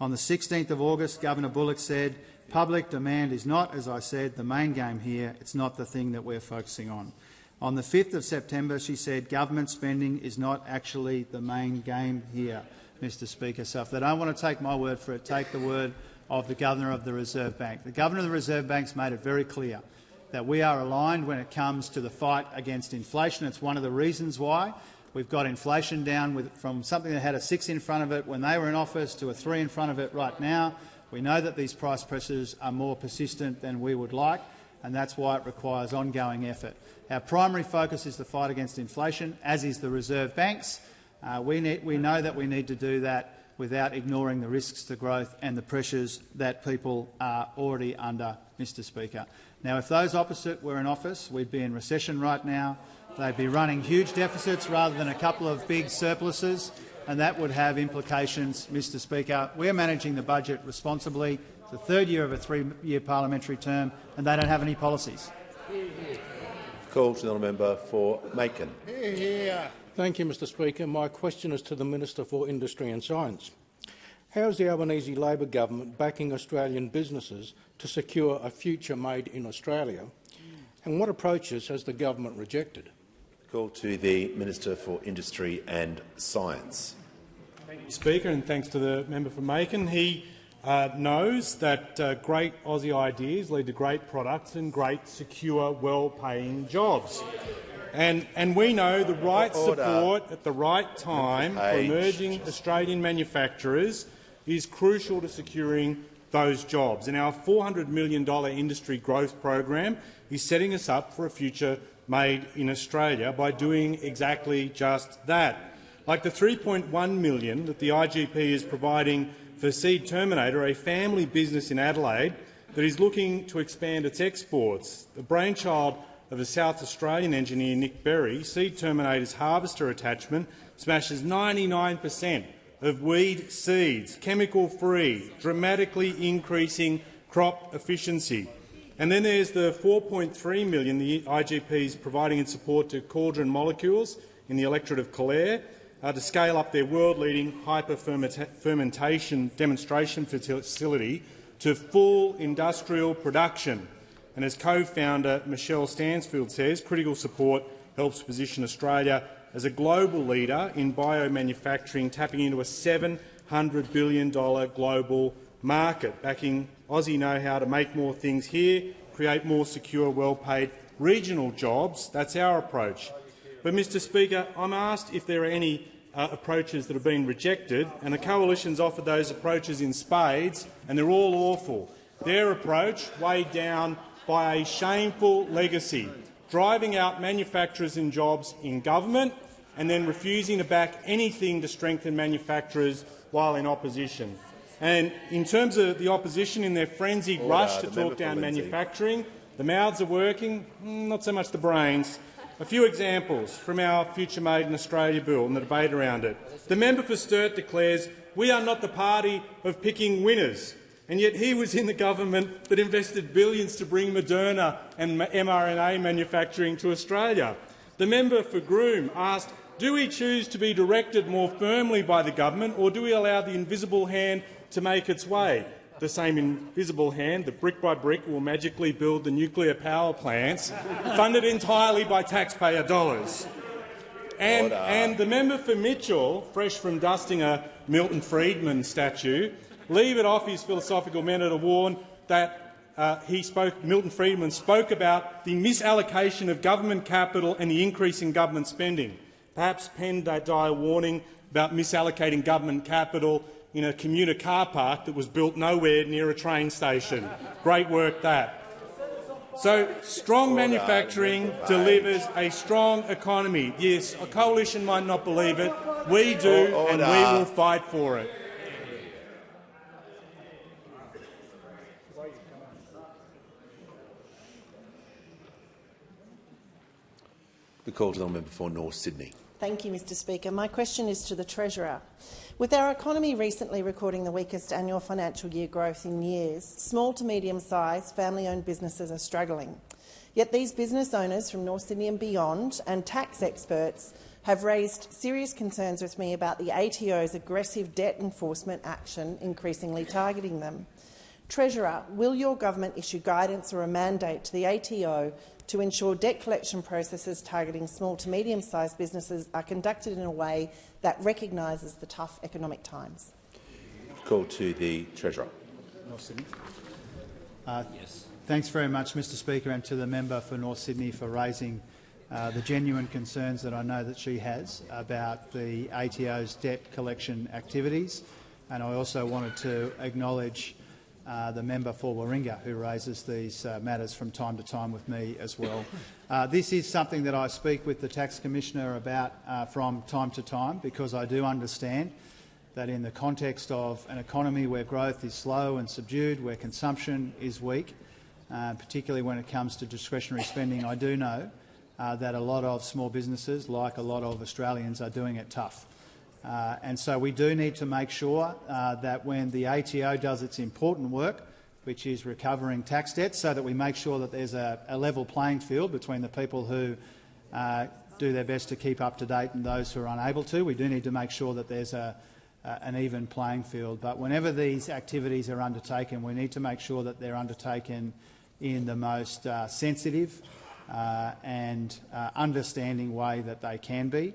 C: On the 16th of August, Governor Bullock said, "Public demand is not, as I said, the main game here. It's not the thing that we're focusing on." On the 5th of September, she said, "Government spending is not actually the main game here," Mr Speaker. So if they don't want to take my word for it, take the word of the Governor of the Reserve Bank. The Governor of the Reserve Bank has made it very clear that we are aligned when it comes to the fight against inflation. It's one of the reasons why we've got inflation down from something that had a 6 in front of it when they were in office to a 3 in front of it right now. We know that these price pressures are more persistent than we would like, and that's why it requires ongoing effort. Our primary focus is the fight against inflation, as is the Reserve Bank's. We know that we need to do that without ignoring the risks to growth and the pressures that people are already under, Mr Speaker. Now, if those opposite were in office, we'd be in recession right now. They'd be running huge deficits rather than a couple of big surpluses, and that would have implications, Mr Speaker. We're managing the budget responsibly. It's the third year of a 3-year parliamentary term, and they don't have any policies.
A: Call to the member for Macon.
Q: Thank you, Mr Speaker. My question is to the Minister for Industry and Science. How is the Albanese Labor government backing Australian businesses to secure a future made in Australia, and what approaches has the government rejected?
A: Call to the Minister for Industry and Science.
N: Thank you, Speaker, and thanks to the member for Macon. He knows that great Aussie ideas lead to great products and great, secure, well-paying jobs. And we know the right support at the right time for emerging Australian manufacturers is crucial to securing those jobs. And our $400 million industry growth program is setting us up for a future made in Australia by doing exactly just that. Like the $3.1 million that the IGP is providing for Seed Terminator, a family business in Adelaide that is looking to expand its exports. The brainchild of a South Australian engineer, Nick Berry, Seed Terminator's harvester attachment smashes 99% of weed seeds, chemical-free, dramatically increasing crop efficiency. And then there's the $4.3 million the IGP is providing in support to Cauldron Molecules in the electorate of Calare to scale up their world-leading hyper-fermentation demonstration facility to full industrial production. And as co-founder Michelle Stansfield says, critical support helps position Australia as a global leader in biomanufacturing, tapping into a $700 billion global market, backing Aussie know-how to make more things here, create more secure, well-paid regional jobs. That's our approach. But, Mr Speaker, I'm asked if there are any
R: approaches that have been rejected, and the coalition's offered those approaches in spades, and they're all awful. Their approach, weighed down by a shameful legacy, driving out manufacturers and jobs in government and then refusing to back anything to strengthen manufacturers while in opposition. And in terms of the opposition, in their frenzied rush to talk down manufacturing, the mouths are working, not so much the brains. A few examples from our Future Made in Australia bill and the debate around it. The member for Sturt declares, "We are not the party of picking winners," and yet he was in the government that invested billions to bring Moderna and mRNA manufacturing to Australia. The member for Groom asked, "Do we choose to be directed more firmly by the government, or do we allow the invisible hand to make its way?" The same invisible hand that brick by brick will magically build the nuclear power plants, funded entirely by taxpayer dollars. And the member for Mitchell, fresh from dusting a Milton Friedman statue, leave off his philosophical manner to warn that Milton Friedman spoke about the misallocation of government capital and the increase in government spending. Perhaps penned that dire warning about misallocating government capital in a commuter car park that was built nowhere near a train station. Great work, that. So strong manufacturing delivers a strong economy. Yes, a coalition might not believe it. We do, and we will fight for it.
A: The call to the member for North Sydney.
S: Thank you, Mr Speaker. My question is to the Treasurer. With our economy recently recording the weakest annual financial year growth in years, small to medium-sized family-owned businesses are struggling. Yet these business owners from North Sydney and beyond, and tax experts, have raised serious concerns with me about the ATO's aggressive debt enforcement action increasingly targeting them. Treasurer, will your government issue guidance or a mandate to the ATO to ensure debt collection processes targeting small to medium-sized businesses are conducted in a way that recognises the tough economic times?
A: Call to the Treasurer.
C: Yes. Thanks very much, Mr Speaker, and to the member for North Sydney for raising the genuine concerns that I know that she has about the ATO's debt collection activities. And I also wanted to acknowledge the member for Warringah, who raises these matters from time to time with me as well. This is something that I speak with the Tax Commissioner about from time to time, because I do understand that in the context of an economy where growth is slow and subdued, where consumption is weak, particularly when it comes to discretionary spending, I do know that a lot of small businesses, like a lot of Australians, are doing it tough. And so we do need to make sure that when the ATO does its important work, which is recovering tax debts, so that we make sure that there's a level playing field between the people who do their best to keep up to date and those who are unable to. We do need to make sure that there's an even playing field. But whenever these activities are undertaken, we need to make sure that they're undertaken in the most sensitive and understanding way that they can be.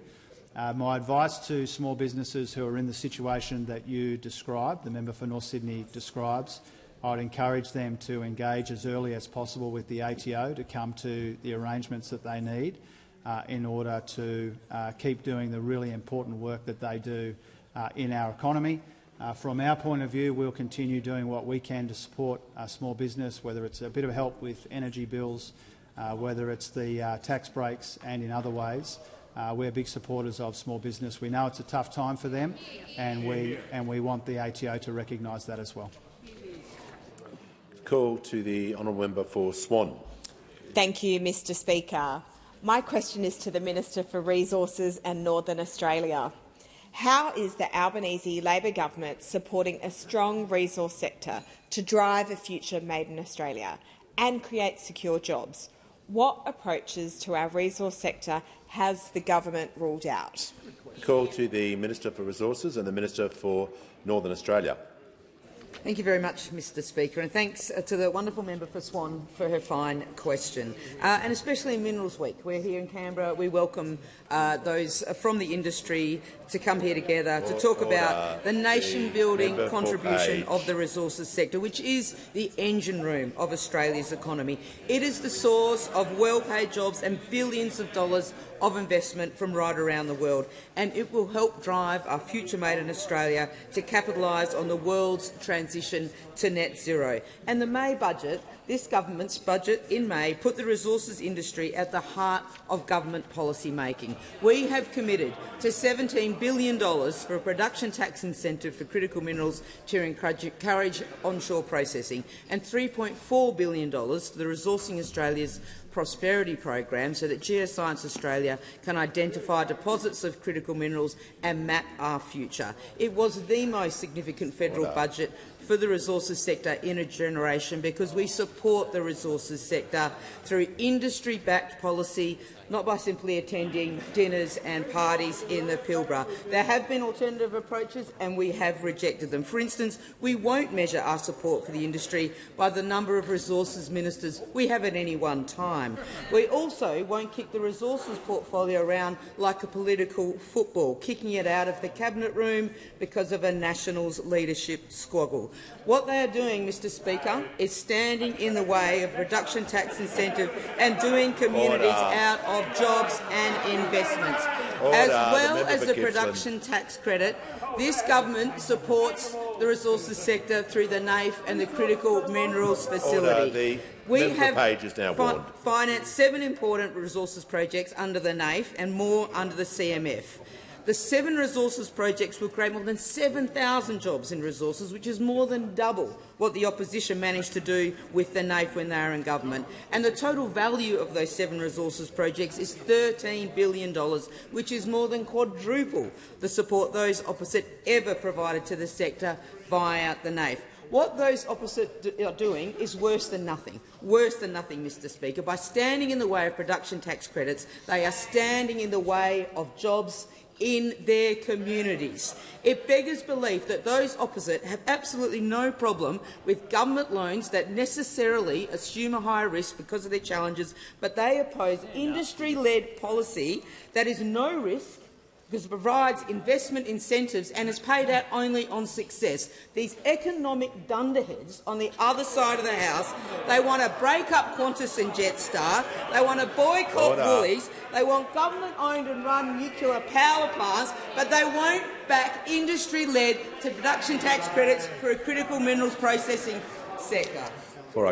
C: My advice to small businesses who are in the situation that you described, the member for North Sydney describes, I'd encourage them to engage as early as possible with the ATO to come to the arrangements that they need in order to keep doing the really important work that they do in our economy. From our point of view, we'll continue doing what we can to support small business, whether it's a bit of help with energy bills, whether it's the tax breaks and in other ways. We're big supporters of small business. We know it's a tough time for them, and we want the ATO to recognise that as well.
A: Call to the honourable member for Swan.
T: Thank you, Mr Speaker. My question is to the Minister for Resources and Northern Australia. How is the Albanese Labor government supporting a strong resource sector to drive a future made in Australia and create secure jobs? What approaches to our resource sector has the government ruled out?
A: Call to the Minister for Resources and the Minister for Northern Australia.
U: Thank you very much, Mr Speaker, and thanks to the wonderful member for Swan for her fine question. And especially in Minerals Week, we're here in Canberra. We welcome those from the industry to come here together to talk about the nation-building contribution of the resources sector, which is the engine room of Australia's economy. It is the source of well-paid jobs and billions of dollars of investment from right around the world, and it will help drive our future made in Australia to capitalise on the world's transition to net zero. And the May budget, this government's budget in May, put the resources industry at the heart of government policy making. We have committed to $17 billion for a production tax incentive for critical minerals to encourage onshore processing, and $3.4 billion to the Resourcing Australia's Prosperity Program so that Geoscience Australia can identify deposits of critical minerals and map our future. It was the most significant federal budget for the resources sector in a generation because we support the resources sector through industry-backed policy, not by simply attending dinners and parties in the Pilbara. There have been alternative approaches and we have rejected them. For instance, we won't measure our support for the industry by the number of resources ministers we have at any one time. We also won't kick the resources portfolio around like a political football, kicking it out of the cabinet room because of a Nationals leadership squabble. What they are doing, Mr Speaker, is standing in the way of reduction tax incentive and doing communities out of jobs and investments. As well as the production tax credit, this government supports the resources sector through the NAIF and the Critical Minerals Facility. We have financed 7 important resources projects under the NAIF and more under the CMF. The 7 resources projects will create more than 7,000 jobs in resources, which is more than double what the opposition managed to do with the NAIF when they were in government. And the total value of those 7 resources projects is $13 billion, which is more than quadruple the support those opposite ever provided to the sector via the NAIF. What those opposite are doing is worse than nothing. Worse than nothing, Mr Speaker. By standing in the way of production tax credits, they are standing in the way of jobs in their communities. It beggars belief that those opposite have absolutely no problem with government loans that necessarily assume a higher risk because of their challenges, but they oppose industry-led policy that is no risk because it provides investment incentives and is paid out only on success. These economic dunderheads on the other side of the House, they want to break up Qantas and Jetstar, they want to boycott Woolies, they want government-owned and run nuclear power plants, but they won't back industry-led to production tax credits for a critical minerals processing sector.
A: Before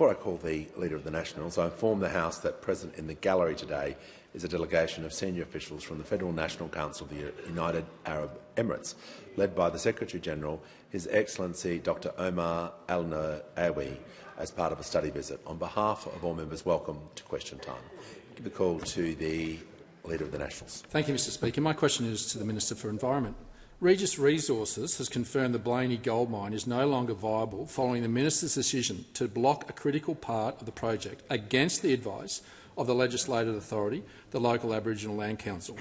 A: I call the Leader of the Nationals, I inform the House that present in the gallery today is a delegation of senior officials from the Federal National Council of the United Arab Emirates, led by the Secretary-General, His Excellency Dr Omar Al-Nawawi, as part of a study visit. On behalf of all members, welcome to question time. I give the call to the Leader of the Nationals.
V: Thank you, Mr Speaker. My question is to the Minister for Environment. Regis Resources has confirmed the Blaney gold mine is no longer viable following the minister's decision to block a critical part of the project against the advice of the legislative authority, the local Aboriginal Land Council.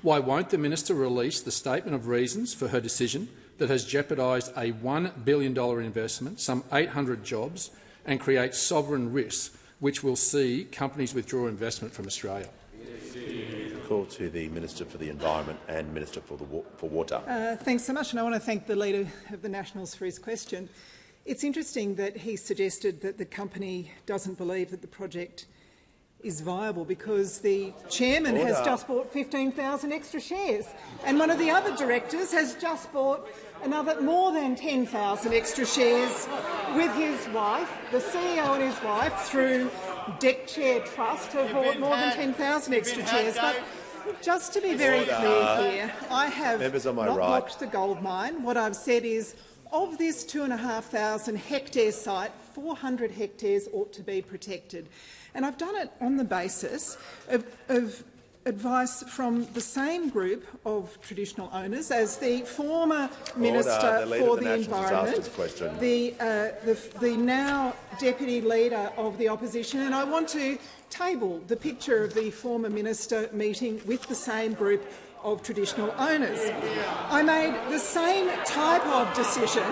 V: Why won't the minister release the statement of reasons for her decision that has jeopardised a $1 billion investment, some 800 jobs, and create sovereign risks which will see companies withdraw investment from Australia?
A: Call to the Minister for the Environment and Minister for Water.
W: Thanks so much, and I want to thank the Leader of the Nationals for his question. It's interesting that he suggested that the company doesn't believe that the project is viable because the chairman has just bought 15,000 extra shares, and one of the other directors has just bought another more than 10,000 extra shares with his wife. The CEO and his wife, through Deck Chair Trust, have bought more than 10,000 extra shares. But just to be very clear here, I have not blocked the gold mine. What I've said is, of this 2,500 hectare site, 400 hectares ought to be protected. And I've done it on the basis of advice from the same group of traditional owners as the former Minister for the Environment, the now Deputy Leader of the Opposition. And I want to table the picture of the former Minister meeting with the same group of traditional owners. I made the same type of decision.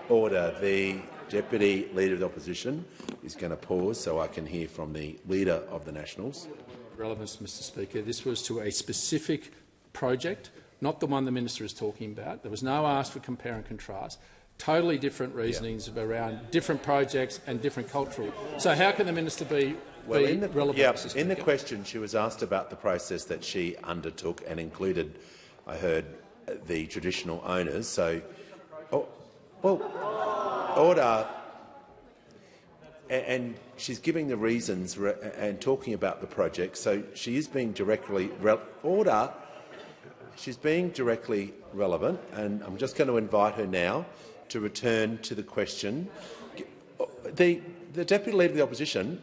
A: Order. The Deputy Leader of the Opposition is going to pause so I can hear from the Leader of the Nationals.
V: Relevance, Mr Speaker. This was to a specific project, not the one the minister is talking about. There was no ask for compare and contrast. Totally different reasonings around different projects and different cultural. So how can the minister be relevant?
A: In the question, she was asked about the process that she undertook and included, I heard, the traditional owners. So, order. And she's giving the reasons and talking about the project. So she is being directly She's being directly relevant, and I'm just going to invite her now to return to the question. The Deputy Leader of the Opposition,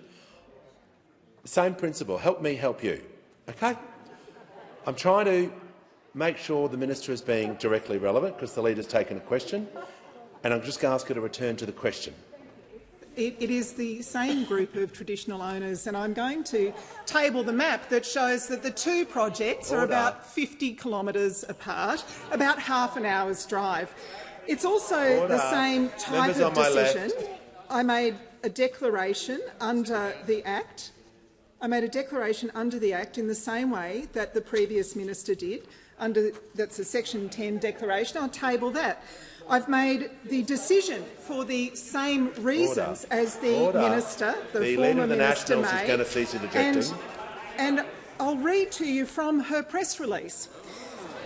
A: same principle. Help me, help you. Okay. I'm trying to make sure the minister is being directly relevant because the leader's taken a question, and I'm just going to ask her to return to the question.
W: It is the same group of traditional owners, and I'm going to table the map that shows that the two projects are about 50 kilometres apart, about half an hour's drive. It's also the same type of decision. I made a declaration under the Act. I made a declaration under the Act in the same way that the previous minister did. That's a Section 10 declaration. I'll table that. I've made the decision for the same reasons as the minister, the former minister, made.
A: Is going to cease interjecting.
W: And I'll read to you from her press release.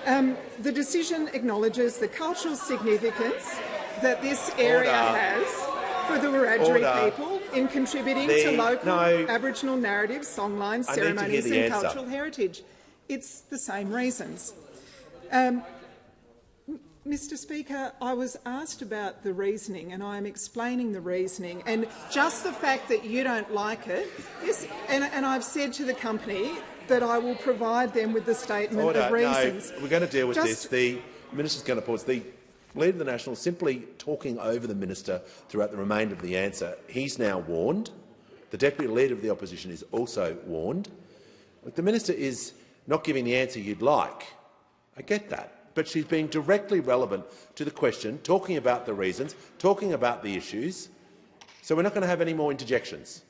W: The decision acknowledges the cultural significance that this area has for the Wiradjuri people in contributing to local Aboriginal narratives, songlines, ceremonies and cultural heritage. It's the same reasons. Mr Speaker, I was asked about the reasoning, and I am explaining the reasoning. And just the fact that you don't like it, and I've said to the company that I will provide them with the statement of reasons.
A: No, we're going to deal with this. The minister's going to pause. The Leader of the Nationals simply talking over the minister throughout the remainder of the answer. He's now warned. The Deputy Leader of the Opposition is also warned. The minister is not giving the answer you'd like. I get that. But she's being directly relevant to the question, talking about the reasons, talking about the issues. So we're not going to have any more interjections.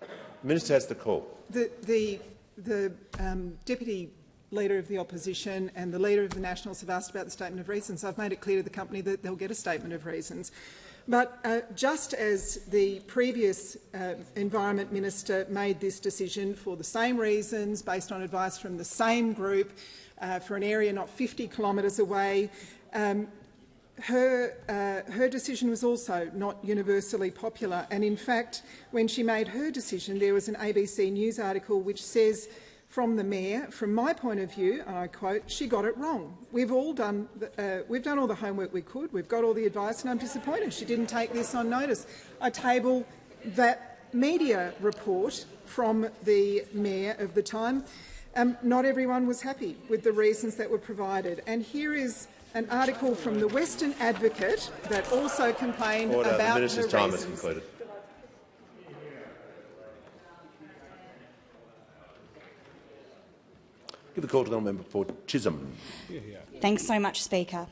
A: The minister has the call.
W: The Deputy Leader of the Opposition and the Leader of the Nationals have asked about the statement of reasons. I've made it clear to the company that they'll get a statement of reasons. But just as the previous Environment Minister made this decision for the same reasons, based on advice from the same group, for an area not 50 kilometres away, her decision was also not universally popular. And in fact, when she made her decision, there was an ABC News article which says, from the Mayor, from my point of view, and I quote, "She got it wrong. We've done all the homework we could. We've got all the advice, and I'm disappointed she didn't take this on notice." I table that media report from the Mayor of the time. Not everyone was happy with the reasons that were provided. And here is an article from the Western Advocate that also complained about
A: the minister's
W: the
A: time
W: reasons.
A: has concluded. Give the call to the member for Chisholm.
D: Thanks so much, Speaker.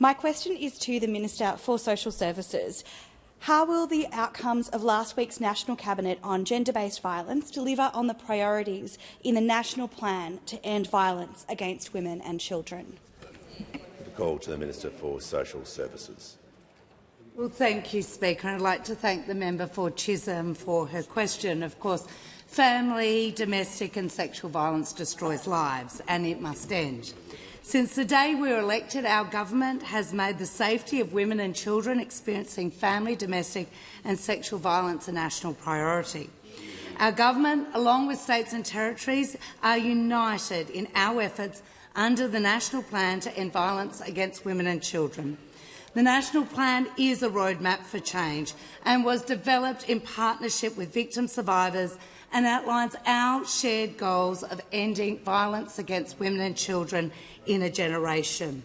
D: My question is to the Minister for Social Services. How will the outcomes of last week's National Cabinet on gender-based violence deliver on the priorities in the National Plan to end violence against women and children?
A: The call to the Minister for Social Services.
E: Well, thank you, Speaker. I'd like to thank the member for Chisholm for her question. Of course, family, domestic and sexual violence destroys lives, and it must end. Since the day we were elected, our government has made the safety of women and children experiencing family, domestic and sexual violence a national priority. Our government, along with states and territories, are united in our efforts under the National Plan to end violence against women and children. The National Plan is a roadmap for change and was developed in partnership with victim survivors and outlines our shared goals of ending violence against women and children in a generation.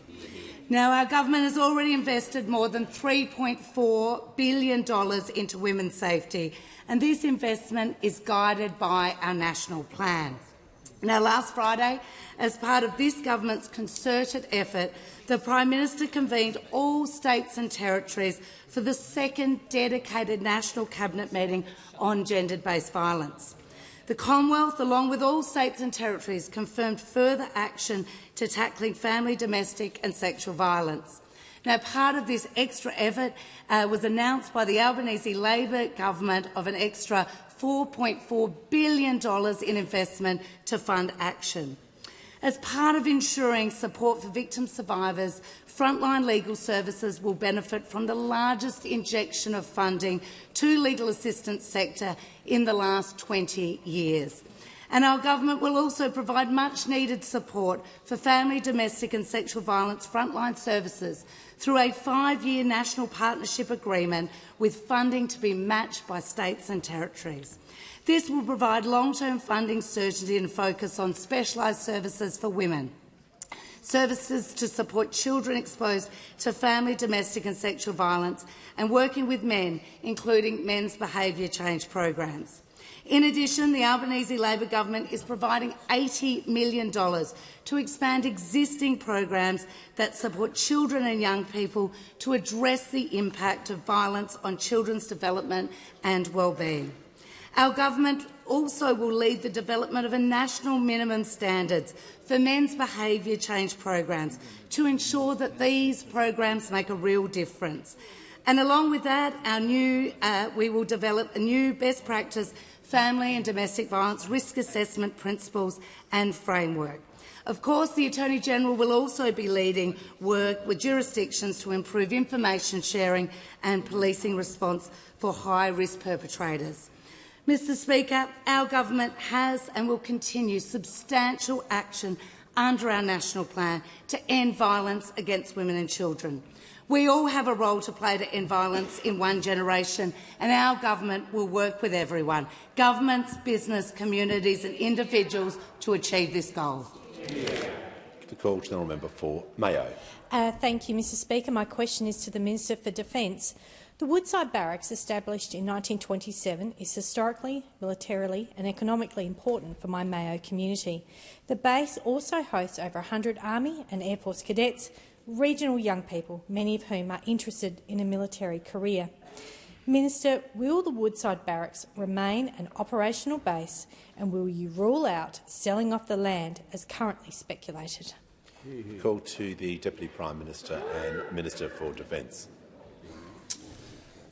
E: Now, our government has already invested more than $3.4 billion into women's safety, and this investment is guided by our national plan. Now, last Friday, as part of this government's concerted effort, the Prime Minister convened all states and territories for the second dedicated National Cabinet meeting on gender-based violence. The Commonwealth, along with all states and territories, confirmed further action to tackling family, domestic and sexual violence. Now, part of this extra effort was announced by the Albanese Labor government of an extra $4.4 billion in investment to fund action. As part of ensuring support for victim survivors, Frontline Legal Services will benefit from the largest injection of funding to legal assistance sector in the last 20 years. And our government will also provide much-needed support for family, domestic and sexual violence frontline services through a 5-year national partnership agreement with funding to be matched by states and territories. This will provide long-term funding certainty and focus on specialised services for women, services to support children exposed to family, domestic and sexual violence, and working with men, including men's behaviour change programs. In addition, the Albanese Labor government is providing $80 million to expand existing programs that support children and young people to address the impact of violence on children's development and well-being. Our government also will lead the development of a national minimum standards for men's behaviour change programs to ensure that these programs make a real difference. And along with that, we will develop a new best practice family and domestic violence risk assessment principles and framework. Of course, the Attorney-General will also be leading work with jurisdictions to improve information sharing and policing response for high-risk perpetrators. Mr Speaker, our government has and will continue substantial action under our national plan to end violence against women and children. We all have a role to play to end violence in one generation, and our government will work with everyone, governments, business, communities and individuals to achieve this goal.
A: The call to the member for Mayo.
H: Thank you, Mr Speaker. My question is to the Minister for Defence. The Woodside Barracks, established in 1927, is historically, militarily and economically important for my Mayo community. The base also hosts over 100 Army and Air Force cadets, regional young people, many of whom are interested in a military career. Minister, will the Woodside Barracks remain an operational base, and will you rule out selling off the land as currently speculated?
A: Call to the Deputy Prime Minister and Minister for Defence.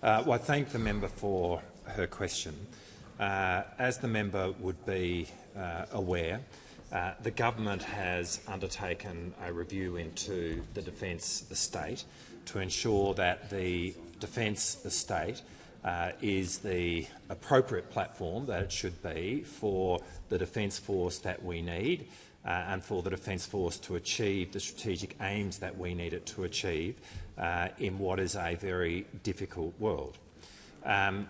P: Well, I thank the member for her question. As the member would be aware, the government has undertaken a review into the defence estate to ensure that the defence estate is the appropriate platform that it should be for the Defence Force that we need and for the Defence Force to achieve the strategic aims that we need it to achieve in what is a very difficult world. I'm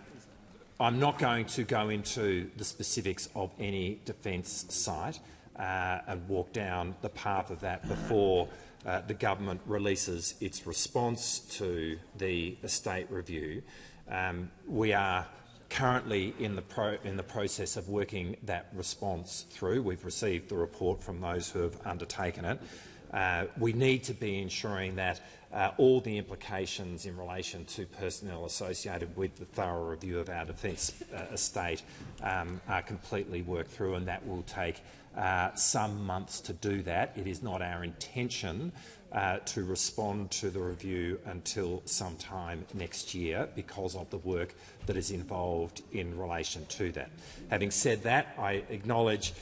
P: not going to go into the specifics of any defence site and walk down the path of that before the government releases its response to the estate review. We are currently in the process of working that response through. We've received the report from those who have undertaken it. We need to be ensuring that all the implications in relation to personnel associated with the thorough review of our defence estate are completely worked through, and that will take some months to do that. It is not our intention to respond to the review until sometime next year because of the work that is involved in relation to that. Having said that, I acknowledge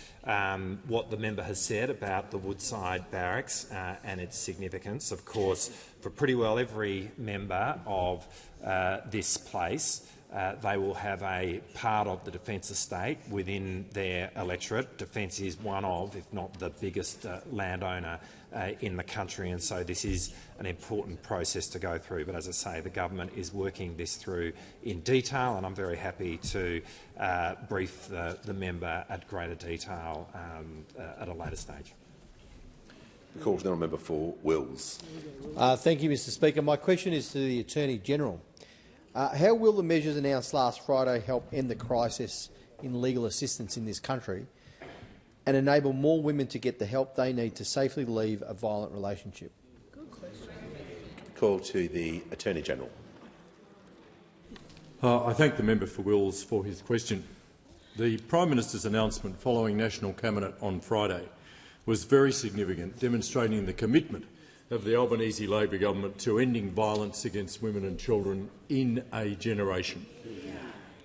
P: what the member has said about the Woodside Barracks and its significance. Of course, for pretty well every member of this place, they will have a part of the defence estate within their electorate. Defence is one of, if not the biggest landowner in the country, and so this is an important process to go through. But as I say, the government is working this through in detail, and I'm very happy to brief the member at greater detail at a later stage.
A: The call to the member for Wills.
I: Thank you, Mr Speaker. My question is to the Attorney-General. How will the measures announced last Friday help end the crisis in legal assistance in this country and enable more women to get the help they need to safely leave a violent relationship?
A: Call to the Attorney-General.
J: I thank the member for Wills for his question. The Prime Minister's announcement following National Cabinet on Friday was very significant, demonstrating the commitment of the Albanese Labor government to ending violence against women and children in a generation.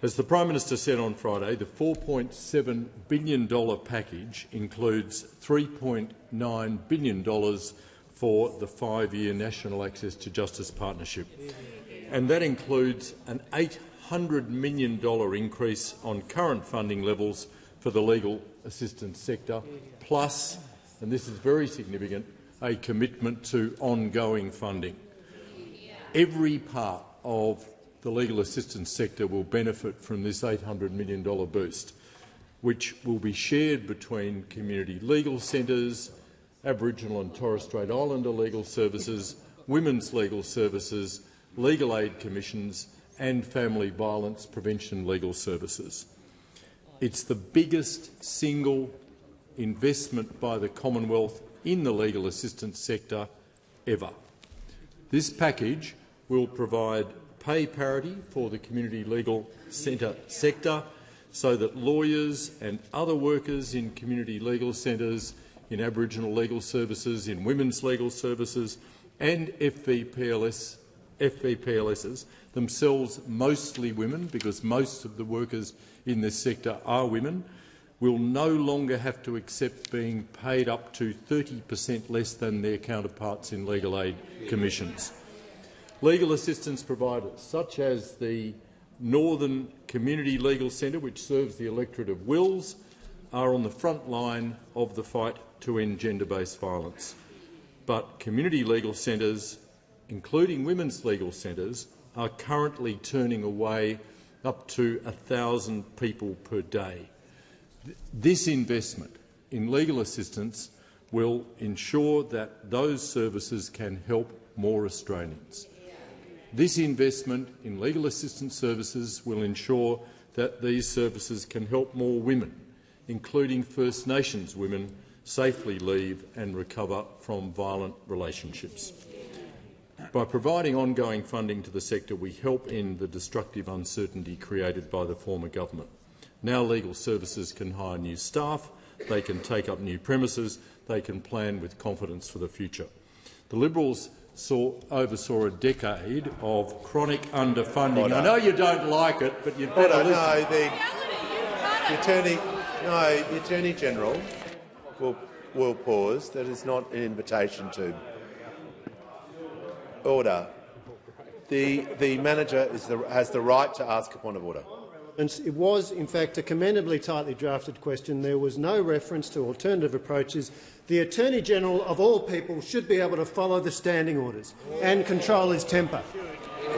J: As the Prime Minister said on Friday, the $4.7 billion package includes $3.9 billion for the 5-year National Access to Justice Partnership, and that includes an $800 million increase on current funding levels for the legal assistance sector, plus, and this is very significant, a commitment to ongoing funding. Every part of the legal assistance sector will benefit from this $800 million boost, which will be shared between community legal centres, Aboriginal and Torres Strait Islander legal services, women's legal services, legal aid commissions and family violence prevention legal services. It's the biggest single investment by the Commonwealth in the legal assistance sector ever. This package will provide pay parity for the community legal centre sector so that lawyers and other workers in community legal centres, in Aboriginal legal services, in women's legal services and FVPLSs, themselves mostly women, because most of the workers in this sector are women, will no longer have to accept being paid up to 30% less than their counterparts in legal aid commissions. Legal assistance providers, such as the Northern Community Legal Centre, which serves the electorate of Wills, are on the front line of the fight to end gender-based violence. But community legal centres, including women's legal centres, are currently turning away up to 1,000 people per day. This investment in legal assistance will ensure that those services can help more Australians. This investment in legal assistance services will ensure that these services can help more women, including First Nations women, safely leave and recover from violent relationships. By providing ongoing funding to the sector, we help end the destructive uncertainty created by the former government. Now legal services can hire new staff, they can take up new premises, they can plan with confidence for the future. The Liberals oversaw a decade of chronic underfunding.
A: Order.
J: I know you don't like it, but you'd better listen.
A: The Attorney-General will pause. That is not an invitation to order. The manager has the right to ask a point of order.
K: It was, in fact, a commendably tightly drafted question. There was no reference to alternative approaches. The Attorney-General, of all people, should be able to follow the standing orders and control his temper.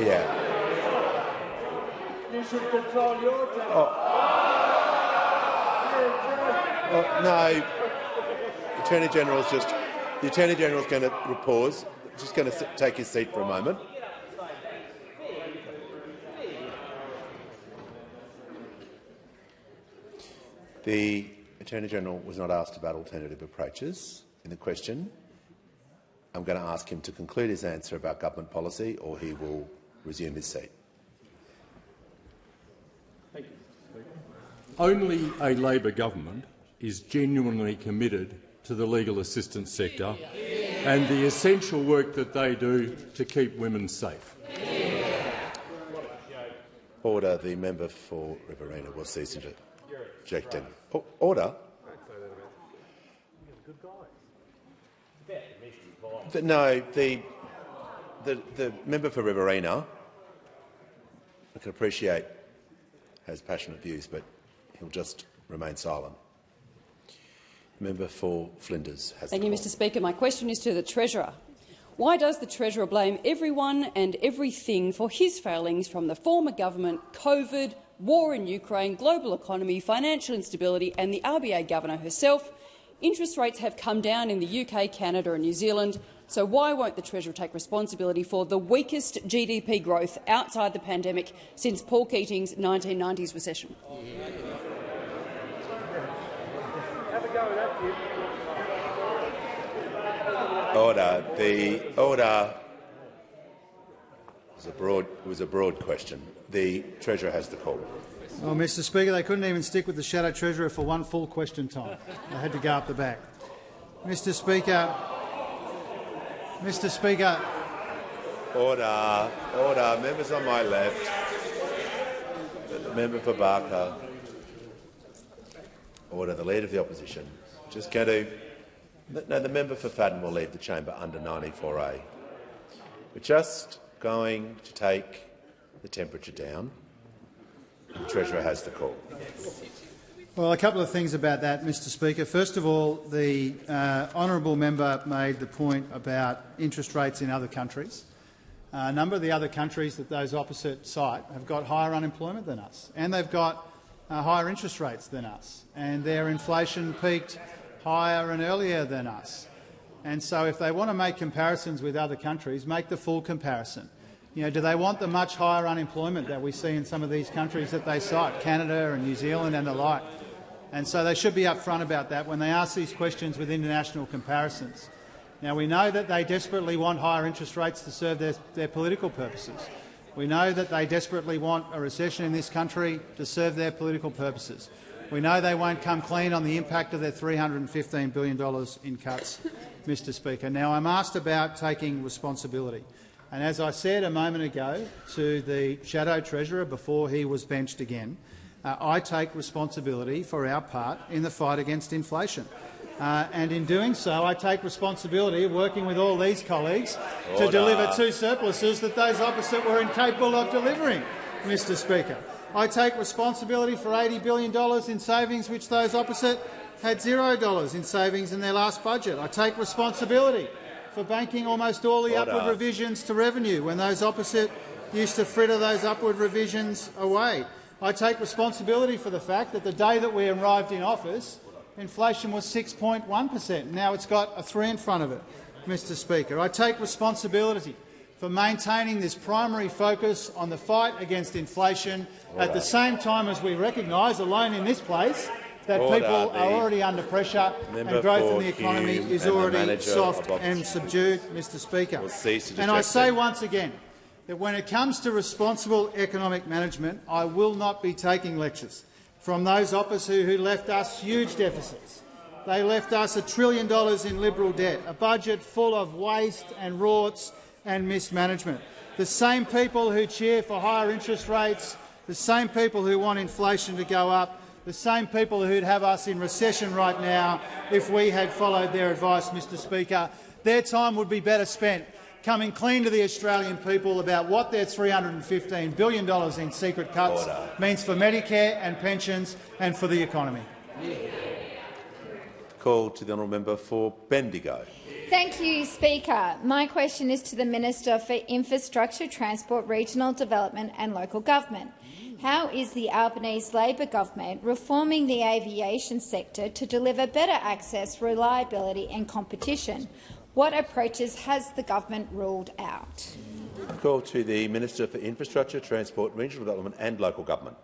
A: Yeah.
X: You should control your temper.
A: No. The Attorney-General is going to pause. Just going to take his seat for a moment. The Attorney-General was not asked about alternative approaches in the question. I'm going to ask him to conclude his answer about government policy, or he will resume his seat.
J: Thank you, Mr. Speaker. Only a Labor government is genuinely committed to the legal assistance sector and the essential work that they do to keep women safe.
A: Order. The member for Riverina will cease interjecting. Order. No, the member for Riverina, I can appreciate, has passionate views, but he'll just remain silent. Member for Flinders has
Y: Thank you, Mr. Speaker. My question is to the Treasurer. Why does the Treasurer blame everyone and everything for his failings, from the former government, COVID, war in Ukraine, global economy, financial instability and the RBA Governor herself, Interest rates have come down in the UK, Canada and New Zealand, so why won't the Treasurer take responsibility for the weakest GDP growth outside the pandemic since Paul Keating's 1990s recession?
A: Order. The order was a broad question. The Treasurer has the call.
C: Well, Mr Speaker, they couldn't even stick with the Shadow Treasurer for one full question time. They had to go up the back. Mr Speaker.
A: Order. Order. Members on my left. The member for Barker. Order. The Leader of the Opposition. Just going to. No, the member for Fadden will leave the chamber under 94A. We're just going to take the temperature down. The Treasurer has the call.
C: Well, a couple of things about that, Mr Speaker. First of all, the honourable member made the point about interest rates in other countries. A number of the other countries that those opposite cite have got higher unemployment than us, and they've got higher interest rates than us, and their inflation peaked higher and earlier than us. And so if they want to make comparisons with other countries, make the full comparison. You know, do they want the much higher unemployment that we see in some of these countries that they cite, Canada and New Zealand and the like? And so they should be upfront about that when they ask these questions with international comparisons. Now, we know that they desperately want higher interest rates to serve their political purposes. We know that they desperately want a recession in this country to serve their political purposes. We know they won't come clean on the impact of their $315 billion in cuts, Mr Speaker. Now, I'm asked about taking responsibility. And as I said a moment ago to the Shadow Treasurer before he was benched again, I take responsibility for our part in the fight against inflation. And in doing so, I take responsibility of working with all these colleagues to deliver two surpluses that those opposite were incapable of delivering, Mr Speaker. I take responsibility for $80 billion in savings, which those opposite had $0 in savings in their last budget. I take responsibility for banking almost all the upward revisions to revenue when those opposite used to fritter those upward revisions away. I take responsibility for the fact that the day that we arrived in office, inflation was 6.1%. Now it's got a 3 in front of it, Mr Speaker. I take responsibility for maintaining this primary focus on the fight against inflation at the same time as we recognise, alone in this place, that people are already under pressure and growth in the economy is already soft and subdued, Mr Speaker. And I say once again that when it comes to responsible economic management, I will not be taking lectures from those opposite who left us huge deficits. They left us $1 trillion in Liberal debt, a budget full of waste and rorts and mismanagement. The same people who cheer for higher interest rates, the same people who want inflation to go up, the same people who'd have us in recession right now if we had followed their advice, Mr Speaker. Their time would be better spent coming clean to the Australian people about what their $315 billion in secret cuts means for Medicare and pensions and for the economy.
A: Call to the honourable member for Bendigo.
F: Thank you, Speaker. My question is to the Minister for Infrastructure, Transport, Regional Development and Local Government. How is the Albanese Labor government reforming the aviation sector to deliver better access, reliability and competition? What approaches has the government ruled out?
A: Call to the Minister for Infrastructure, Transport, Regional Development and Local Government.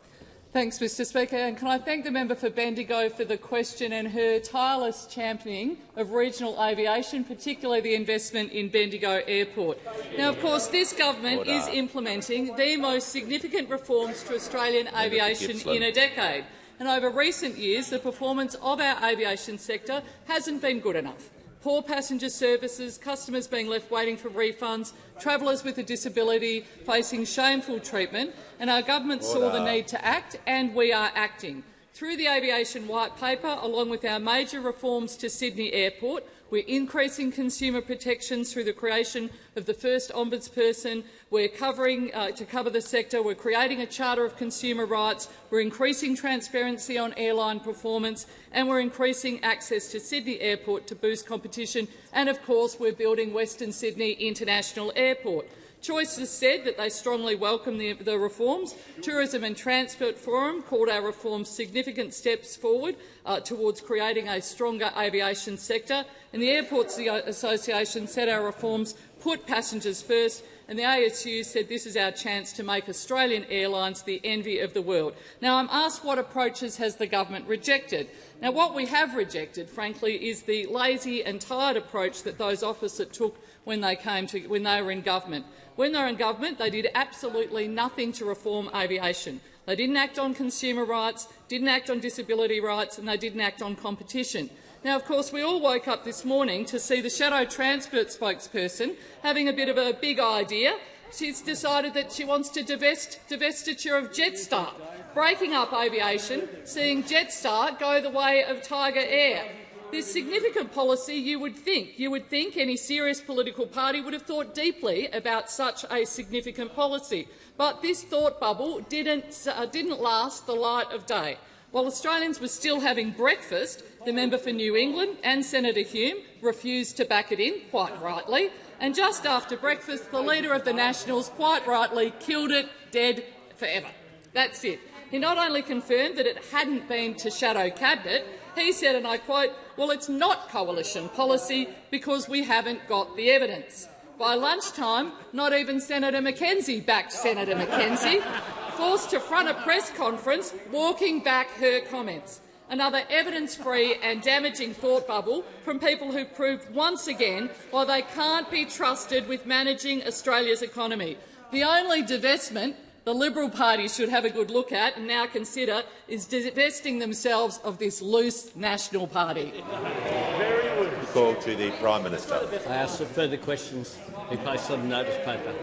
G: Thanks, Mr Speaker. And can I thank the member for Bendigo for the question and her tireless championing of regional aviation, particularly the investment in Bendigo Airport. Now, of course, this government is implementing the most significant reforms to Australian aviation in a decade. And over recent years, the performance of our aviation sector hasn't been good enough. Poor passenger services, customers being left waiting for refunds, travellers with a disability facing shameful treatment, and our government saw the need to act, and we are acting. Through the Aviation White Paper, along with our major reforms to Sydney Airport, we're increasing consumer protections through the creation of the first ombudsperson. We're to cover the sector. We're creating a Charter of Consumer Rights. We're increasing transparency on airline performance, and we're increasing access to Sydney Airport to boost competition. And, of course, we're building Western Sydney International Airport. Choice has said that they strongly welcome the reforms. Tourism and Transport Forum called our reforms significant steps forward towards creating a stronger aviation sector, and the Airports Association said our reforms put passengers first, and the ASU said this is our chance to make Australian airlines the envy of the world. Now, I'm asked what approaches has the government rejected. Now, what we have rejected, frankly, is the lazy and tired approach that those opposite took when they were in government. When they were in government, they did absolutely nothing to reform aviation. They didn't act on consumer rights, didn't act on disability rights, and they didn't act on competition. Now, of course, we all woke up this morning to see the Shadow Transport spokesperson having a bit of a big idea. She's decided that she wants to divestiture of Jetstar, breaking up aviation, seeing Jetstar go the way of Tiger Air. This significant policy, you would think any serious political party would have thought deeply about such a significant policy. But this thought bubble didn't last the light of day. While Australians were still having breakfast, the member for New England and Senator Hume refused to back it in, quite rightly, and just after breakfast, the Leader of the Nationals quite rightly killed it dead forever. That's it. He not only confirmed that it hadn't been to shadow cabinet, he said, and I quote, "Well, it's not coalition policy because we haven't got the evidence." By lunchtime, not even Senator McKenzie backed Senator McKenzie, forced to front a press conference walking back her comments. Another evidence-free and damaging thought bubble from people who've proved once again why they can't be trusted with managing Australia's economy. The only divestment the Liberal Party should have a good look at and now consider is divesting themselves of this loose National Party.
A: Call to the Prime Minister.
B: I ask that further questions be placed on the notice paper.